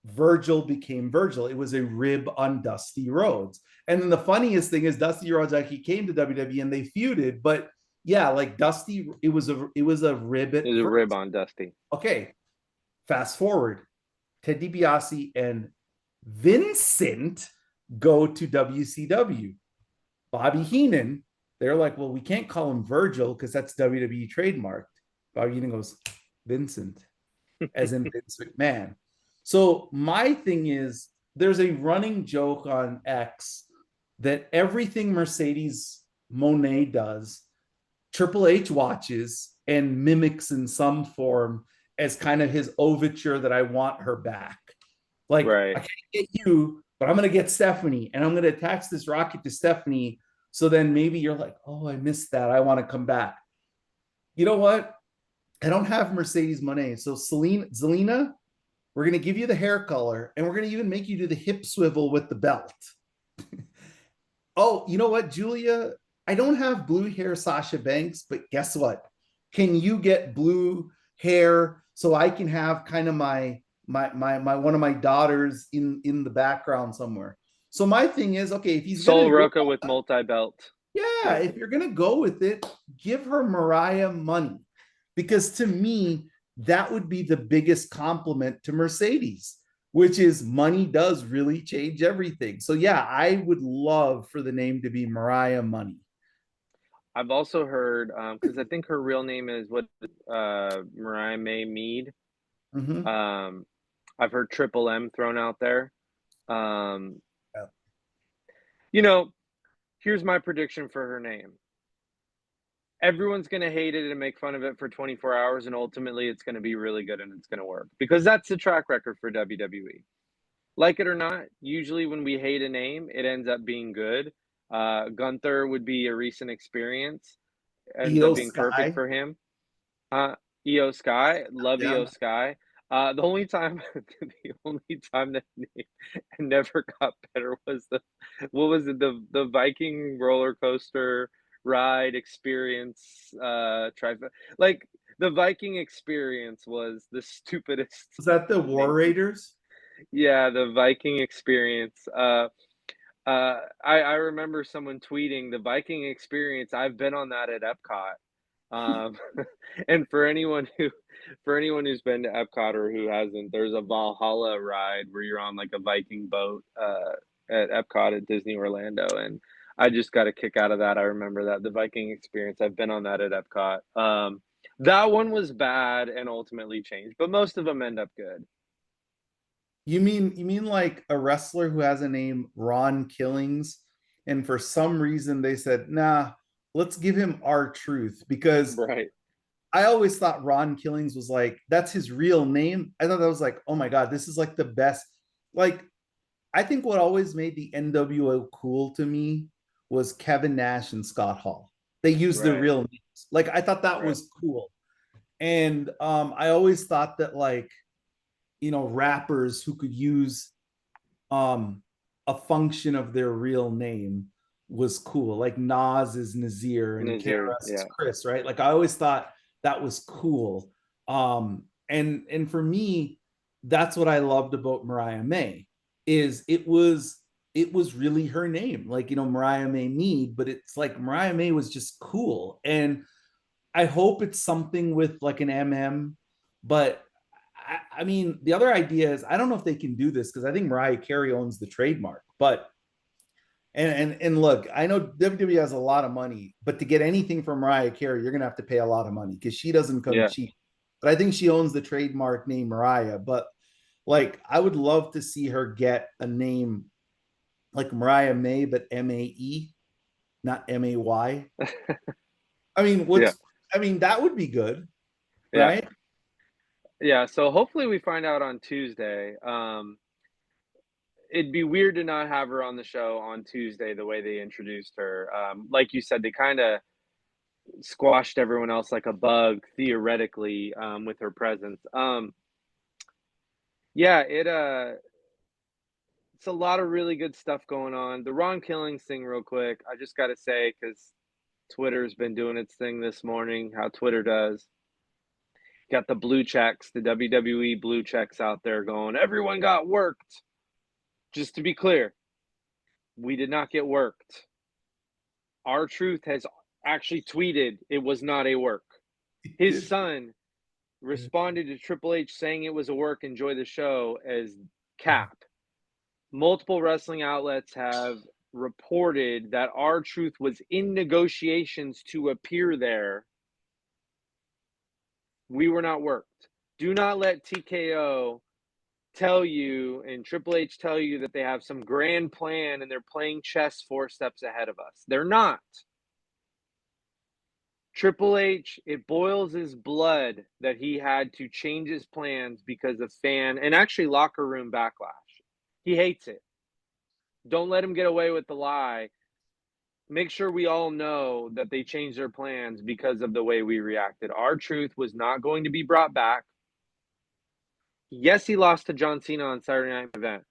Virgil became Virgil. It was a rib on Dusty Rhodes. And then the funniest thing is Dusty Rhodes actually came to WWE and they feuded. But yeah, like Dusty, it was a rib at It was a rib on Dusty. Okay. Fast forward. Ted DiBiase and Vincent go to WCW. Bobby Heenan, they're like, well, we can't call him Virgil because that's WWE trademarked. Bobby Heenan goes, Vincent, as in Vince McMahon. So my thing is, there's a running joke on X that everything Mercedes Moné does, Triple H watches and mimics in some form as kind of his overture that I want her back. Like, right. I can't get you, but I'm going to get Stephanie, and I'm going to attach this rocket to Stephanie. So then maybe you're like, oh, I missed that. I want to come back. You know what? I don't have Mercedes Moné. So Zelina, we're going to give you the hair color, and we're going to even make you do the hip swivel with the belt. Oh, you know what, Julia? I don't have blue hair Sasha Banks, but guess what? Can you get blue hair so I can have kind of my one of my daughters in the background somewhere? So my thing is, okay, if he's Sol Roca with multi-belt. Yeah, if you're going to go with it, give her Mariah money. Because to me, that would be the biggest compliment to Mercedes, which is money does really change everything. So yeah, I would love for the name to be Mariah Money. I've also heard, because I think her real name is Mariah May Mead. I've heard Triple M thrown out there. Here's my prediction for her name. Everyone's going to hate it and make fun of it for 24 hours, and ultimately it's going to be really good and it's going to work. Because that's the track record for WWE. Like it or not, usually when we hate a name, it ends up being good. Gunther would be a recent experience. Ends up being perfect for him. Io Sky, love Io Sky. The only time that name never got better was the Viking roller coaster ride experience. Like the Viking experience was the stupidest. Was that the War Raiders? Yeah, the Viking experience. I remember someone tweeting the Viking experience. I've been on that at Epcot. And for anyone who's been to Epcot or who hasn't, there's a Valhalla ride where you're on like a Viking boat at Epcot at Disney Orlando, and I just got a kick out of that. I remember that, the Viking experience. I've been on that at Epcot. That one was bad and ultimately changed, but most of them end up good. You mean like a wrestler who has a name Ron Killings, and for some reason they said, nah, let's give him R-Truth, because Right. I always thought Ron Killings was like, that's his real name. I thought that was like, oh my God, this is like the best. Like, I think what always made the NWO cool to me was Kevin Nash and Scott Hall. They used their Right. real names. Like, I thought that Right. was cool. And I always thought that, like, rappers who could use um a function of their real name was cool. Like Nas is Nazir and Nazir. KRS is Yeah. Chris, right? Like I always thought that was cool. And for me, that's what I loved about Mariah May, is it was really her name. Like, Mariah May Mead, but it's like Mariah May was just cool. And I hope it's something with like an MM, but I mean, the other idea is I don't know if they can do this because I think Mariah Carey owns the trademark. But and look, I know WWE has a lot of money, but to get anything from Mariah Carey, you're gonna have to pay a lot of money because she doesn't come Yeah. cheap. But I think she owns the trademark name Mariah. But like, I would love to see her get a name like Mariah May, but MAE, not MAY. I mean, Yeah. that would be good, Yeah. right? Yeah. So hopefully we find out on Tuesday. It'd be weird to not have her on the show on Tuesday the way they introduced her. Like you said, they kind of squashed everyone else like a bug theoretically with her presence. Yeah, it's a lot of really good stuff going on. The Ron Killings thing, real quick, I just got to say, because Twitter's been doing its thing this morning, how Twitter does. Got the blue checks, the WWE blue checks out there going, everyone got worked. Just to be clear, we did not get worked. R-Truth has actually tweeted it was not a work. His son responded to Triple H saying it was a work, enjoy the show, as cap. Multiple wrestling outlets have reported that R-Truth was in negotiations to appear there. We were not worked. Do not let TKO tell you and Triple H tell you that they have some grand plan and they're playing chess 4 steps ahead of us. They're not. Triple H, it boils his blood that he had to change his plans because of fan and actually locker room backlash. He hates it. Don't let him get away with the lie. Make sure we all know that they changed their plans because of the way we reacted. R-Truth was not going to be brought back. Yes, he lost to John Cena on Saturday Night Event.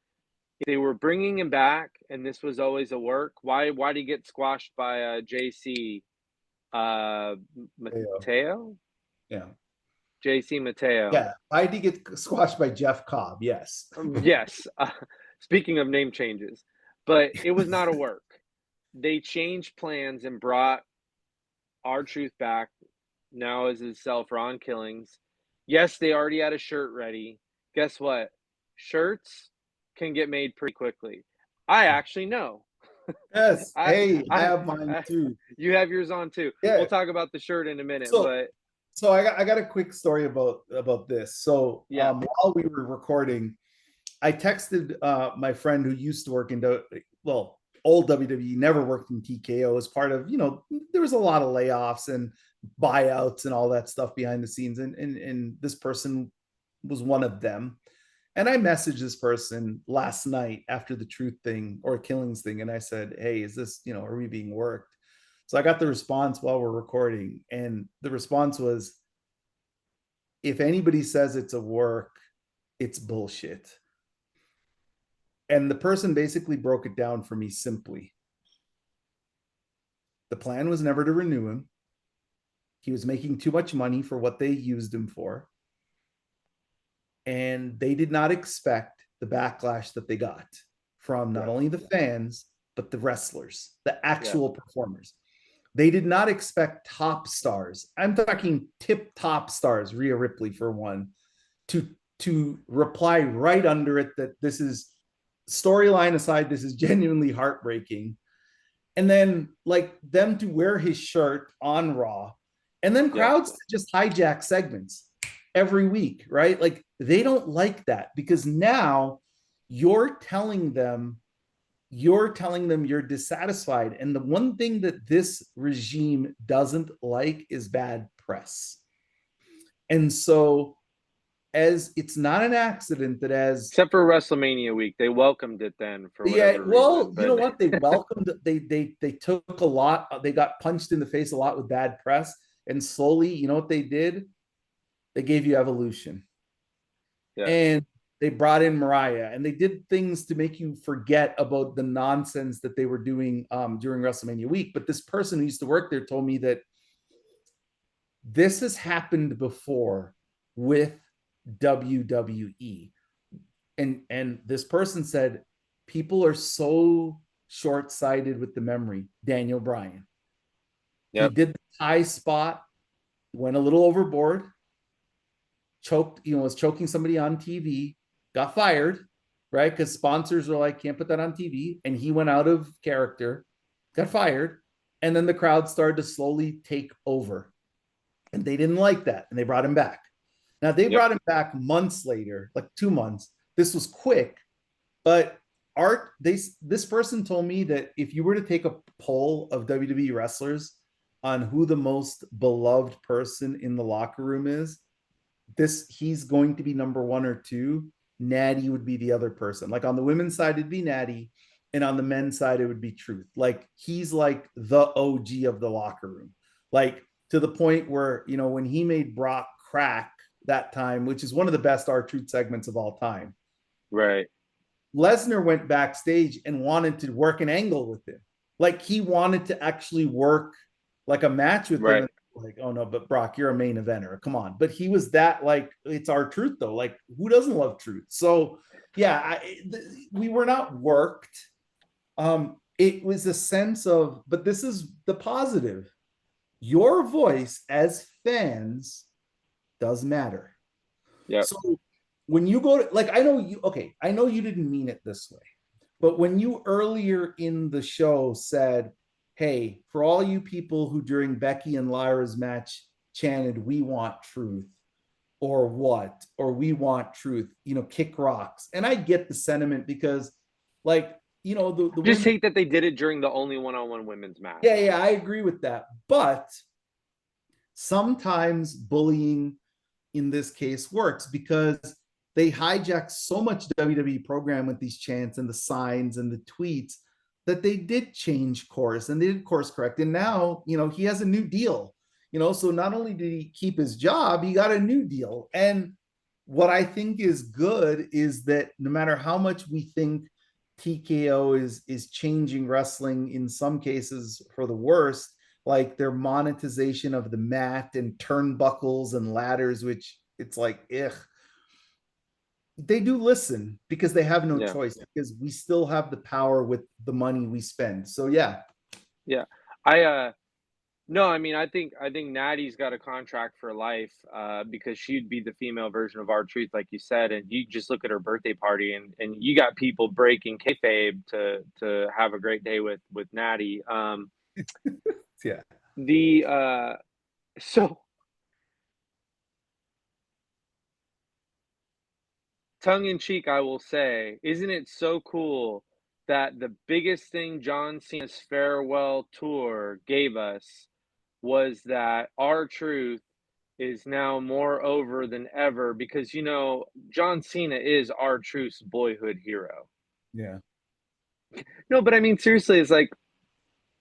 If they were bringing him back and this was always a work, why did he get squashed by JC Mateo? Yeah. JC Mateo. Yeah. Why did he get squashed by Jeff Cobb? Yes. Yes. Speaking of name changes, but it was not a work. They changed plans and brought R-Truth back now as himself, Ron Killings. Yes, they already had a shirt ready. Guess what? Shirts can get made pretty quickly. I actually know. Yes. I, Hey, I I, have mine I, too. you have yours on too. Yeah. We'll talk about the shirt in a minute, So but so I got a quick story about this. So yeah, while we were recording, I texted my friend who used to work in old WWE, never worked in TKO, as part of, there was a lot of layoffs and buyouts and all that stuff behind the scenes, and this person was one of them. And I messaged this person last night after the truth thing or killings thing, and I said, hey, is this, are we being worked? So I got the response while we're recording, and the response was, if anybody says it's a work, it's bullshit. And the person basically broke it down for me simply. The plan was never to renew him. He was making too much money for what they used him for. And they did not expect the backlash that they got from not only the fans, but the wrestlers, the actual performers. They did not expect top stars. I'm talking tip top stars, Rhea Ripley for one, to reply right under it that this is, storyline aside, this is genuinely heartbreaking. And then like them to wear his shirt on Raw, and then crowds to just hijack segments. every week, right? Like they don't like that because now you're telling them you're dissatisfied. And the one thing that this regime doesn't like is bad press. And so, as it's not an accident that as Except for WrestleMania week, they welcomed it then for yeah, whatever well, reason. you But know what? They welcomed they took a lot, they got punched in the face a lot with bad press, and slowly, you know what they did? They gave you evolution. yeah, And they brought in Mariah and they did things to make you forget about the nonsense that they were doing during WrestleMania week. But this person who used to work there told me that this has happened before with WWE. And this person said people are so short-sighted with the memory. Daniel Bryan. He yep, did the high spot, went a little overboard, choked, was choking somebody on TV, got fired, right? Because sponsors were like, can't put that on TV. And he went out of character, got fired. And then the crowd started to slowly take over. And they didn't like that. And they brought him back. Now they yep, brought him back months later, like 2 months. This was quick, but this person told me that if you were to take a poll of WWE wrestlers on who the most beloved person in the locker room is, he's going to be number one or two. Natty would be the other person. Like on the women's side, it'd be Natty, and on the men's side, it would be Truth. Like he's like the OG of the locker room. Like to the point where when he made Brock crack that time, which is one of the best R-Truth segments of all time. right, Lesnar went backstage and wanted to work an angle with him. Like he wanted to actually work like a match with him. right. And like, oh no, but Brock, you're a main eventer. Come on. But he was that like, it's R-Truth though. Like, who doesn't love truth? So yeah, we were not worked. It was a sense of, but this is the positive. Your voice as fans does matter. Yep. So when you go to, like, I know you didn't mean it this way, but when you earlier in the show said, hey, for all you people who during Becky and Lyra's match chanted, we want truth, or what, or we want truth, kick rocks. And I get the sentiment because, like, the Just women. hate that they did it during the only one-on-one women's match. Yeah, I agree with that. But sometimes bullying in this case works because they hijacked so much WWE program with these chants and the signs and the tweets that they did change course and they did course correct. And now, he has a new deal, so not only did he keep his job, he got a new deal. And what I think is good is that no matter how much we think TKO is changing wrestling in some cases for the worst, like their monetization of the mat and turnbuckles and ladders, which it's like, ugh. They do listen because they have no Yeah. choice because we still have the power with the money we spend. So yeah. Yeah. No, I mean, I think Natty's got a contract for life, because she'd be the female version of R-Truth, like you said, and you just look at her birthday party, and you got people breaking kayfabe to have a great day with Natty. Yeah. The so tongue in cheek, I will say, isn't it so cool that the biggest thing John Cena's farewell tour gave us was that R-Truth is now more over than ever because John Cena is R-Truth's boyhood hero. Yeah. No, but I mean seriously, it's like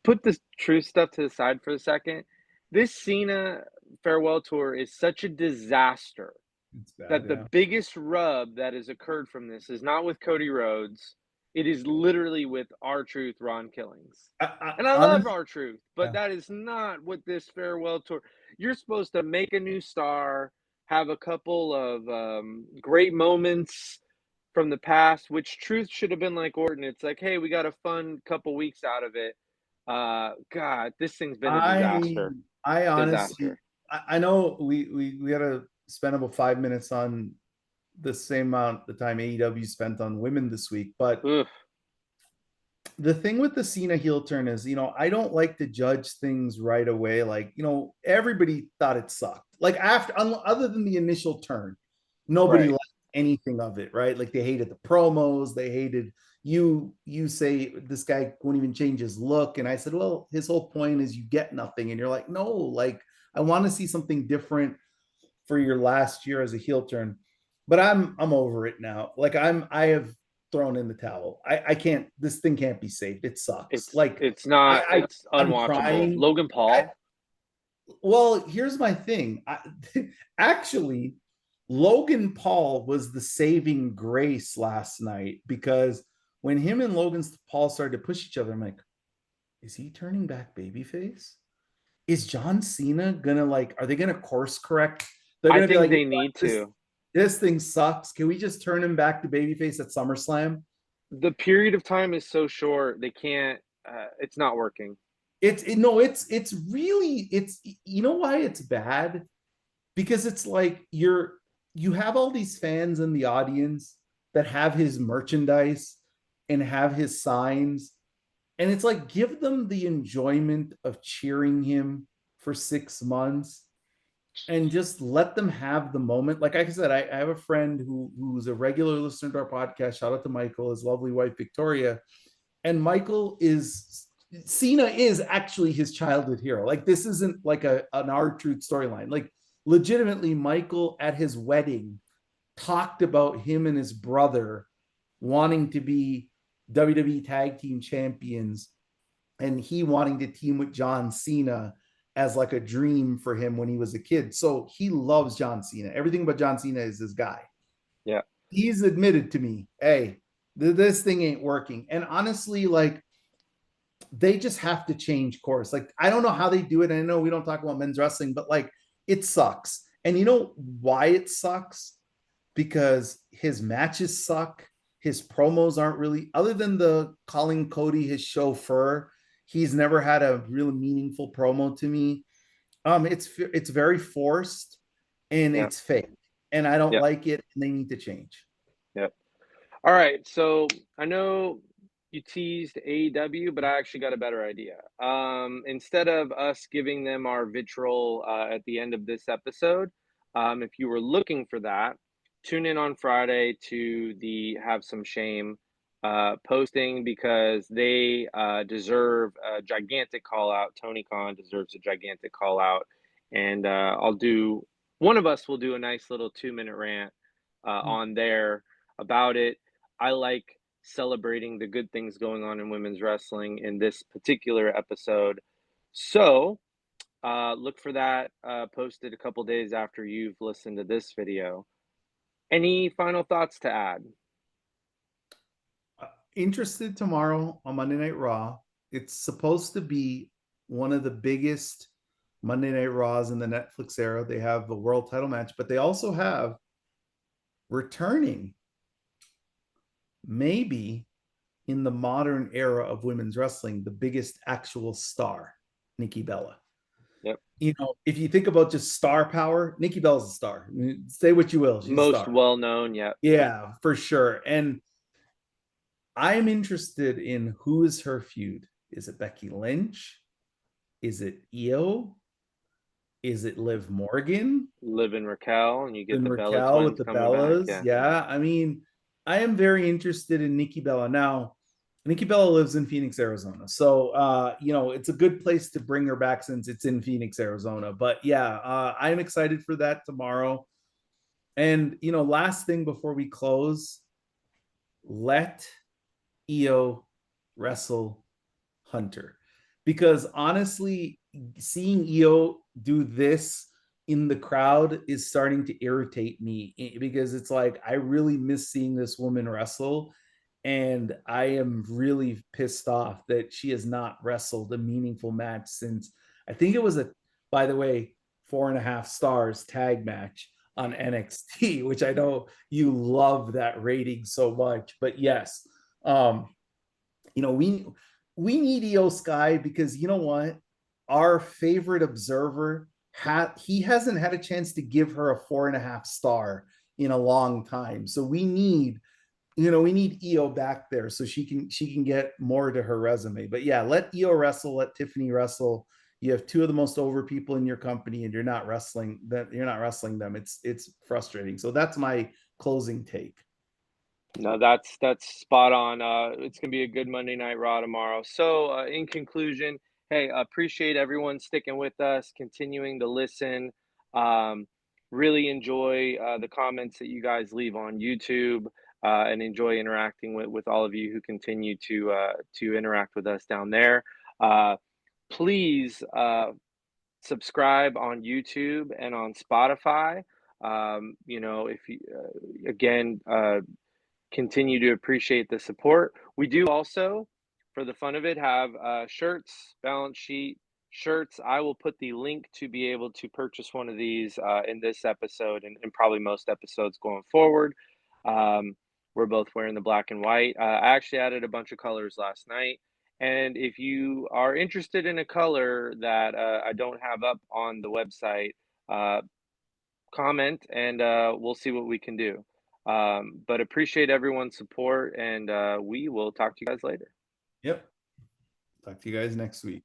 put the truth stuff to the side for a second. This Cena farewell tour is such a disaster It's bad. that the Yeah. biggest rub that has occurred from this is not with Cody Rhodes. It is literally with R-Truth, Ron Killings. And I love Honestly, R-Truth, but yeah. that is not what this farewell tour. You're supposed to make a new star, have a couple of great moments from the past, which Truth should have been like Orton. It's like, hey, we got a fun couple weeks out of it. God, this thing's been a I disaster. I honestly Disaster. I know we had to spend about 5 minutes on the same amount the time AEW spent on women this week, but Ugh. the thing with the Cena heel turn is, I don't like to judge things right away. Like, everybody thought it sucked. Like after, other than the initial turn, nobody Right. liked anything of it, right? Like they hated the promos, they hated you say this guy won't even change his look. And I said, well, his whole point is you get nothing. And you're like, no, like I want to see something different for your last year as a heel turn. But I'm over it now. Like I have thrown in the towel. I can't. This thing can't be saved. It sucks. Like It's not. I It's I'm unwatchable. crying. Logan I, Paul. well, here's my thing. Actually, Logan Paul was the saving grace last night because when him and Logan Paul started to push each other, I'm like, is he turning back babyface? Is John Cena gonna like? Are they gonna course correct? They're I gonna be think like, they need this to. this thing sucks. Can we just turn him back to babyface at SummerSlam? The period of time is so short. They can't. It's not working. No, it's really it's why it's bad? Because it's like you have all these fans in the audience that have his merchandise and have his signs, and it's like give them the enjoyment of cheering him for 6 months and just let them have the moment. Like I said, I have a friend who's a regular listener to our podcast. Shout out to Michael, his lovely wife Victoria. And Michael is Cena is actually his childhood hero. Like this isn't like an R-Truth storyline. Like legitimately, Michael at his wedding talked about him and his brother wanting to be WWE Tag Team Champions, and he wanting to team with John Cena as like a dream for him when he was a kid. So he loves John Cena. Everything about John Cena is his guy. Yeah. He's admitted to me, hey, this thing ain't working. And honestly, like they just have to change course. Like I don't know how they do it. I know we don't talk about men's wrestling, but like it sucks. And you know why it sucks? Because his matches suck. His promos aren't really, other than the calling Cody his chauffeur, he's never had a real meaningful promo to me. It's very forced and Yeah. it's fake, and I don't Yeah. like it. And they need to change. Yeah. All right. So I know you teased AEW, but I actually got a better idea. Instead of us giving them our vitriol at the end of this episode, if you were looking for that, tune in on Friday to the Have Some Shame posting because they deserve a gigantic call out. Tony Khan deserves a gigantic call out. And one of us will do a nice little 2-minute rant on there about it. I like celebrating the good things going on in women's wrestling in this particular episode. So look for that posted a couple days after you've listened to this video. Any final thoughts to add? Interested tomorrow on Monday Night Raw. It's supposed to be one of the biggest Monday Night Raws in the Netflix era. They have a world title match, but they also have returning, maybe in the modern era of women's wrestling, the biggest actual star, Nikki Bella. Yep. If you think about just star power, Nikki Bella's a star. Say what you will, she's a Most star. well known, yep. Yeah, for sure. And I'm interested in who is her feud. Is it Becky Lynch? Is it Io? Is it Liv Morgan? Liv and Raquel, and you get And the Bella Raquel with twins the coming back. Bellas? Yeah. Yeah, I mean, I am very interested in Nikki Bella. Now, Nikki Bella lives in Phoenix, Arizona. So, it's a good place to bring her back since it's in Phoenix, Arizona. But yeah, I'm excited for that tomorrow. And, last thing before we close, let Io wrestle Hunter. Because honestly, seeing Io do this in the crowd is starting to irritate me because it's like I really miss seeing this woman wrestle. And I am really pissed off that she has not wrestled a meaningful match since I think it was by the way, 4.5 stars tag match on NXT, which I know you love that rating so much. But yes, um, we need EO Sky because you know what? Our favorite observer he hasn't had a chance to give her a 4.5 star in a long time. So we need we need Io back there so she can get more to her resume. But yeah, let Io wrestle, let Tiffany wrestle. You have two of the most over people in your company, and you're not wrestling them. It's frustrating. So that's my closing take. No, that's spot on. It's gonna be a good Monday Night Raw tomorrow. So, in conclusion, hey, appreciate everyone sticking with us, continuing to listen. Um, really enjoy the comments that you guys leave on YouTube, and enjoy interacting with all of you who continue to interact with us down there. Uh, please subscribe on YouTube and on Spotify. If you again. Continue to appreciate the support. We do also, for the fun of it, have shirts, balance sheet shirts. I will put the link to be able to purchase one of these in this episode and probably most episodes going forward. Um, we're both wearing the black and white. I actually added a bunch of colors last night. And if you are interested in a color that I don't have up on the website, uh, comment and we'll see what we can do. But appreciate everyone's support and we will talk to you guys later. Yep. Talk to you guys next week.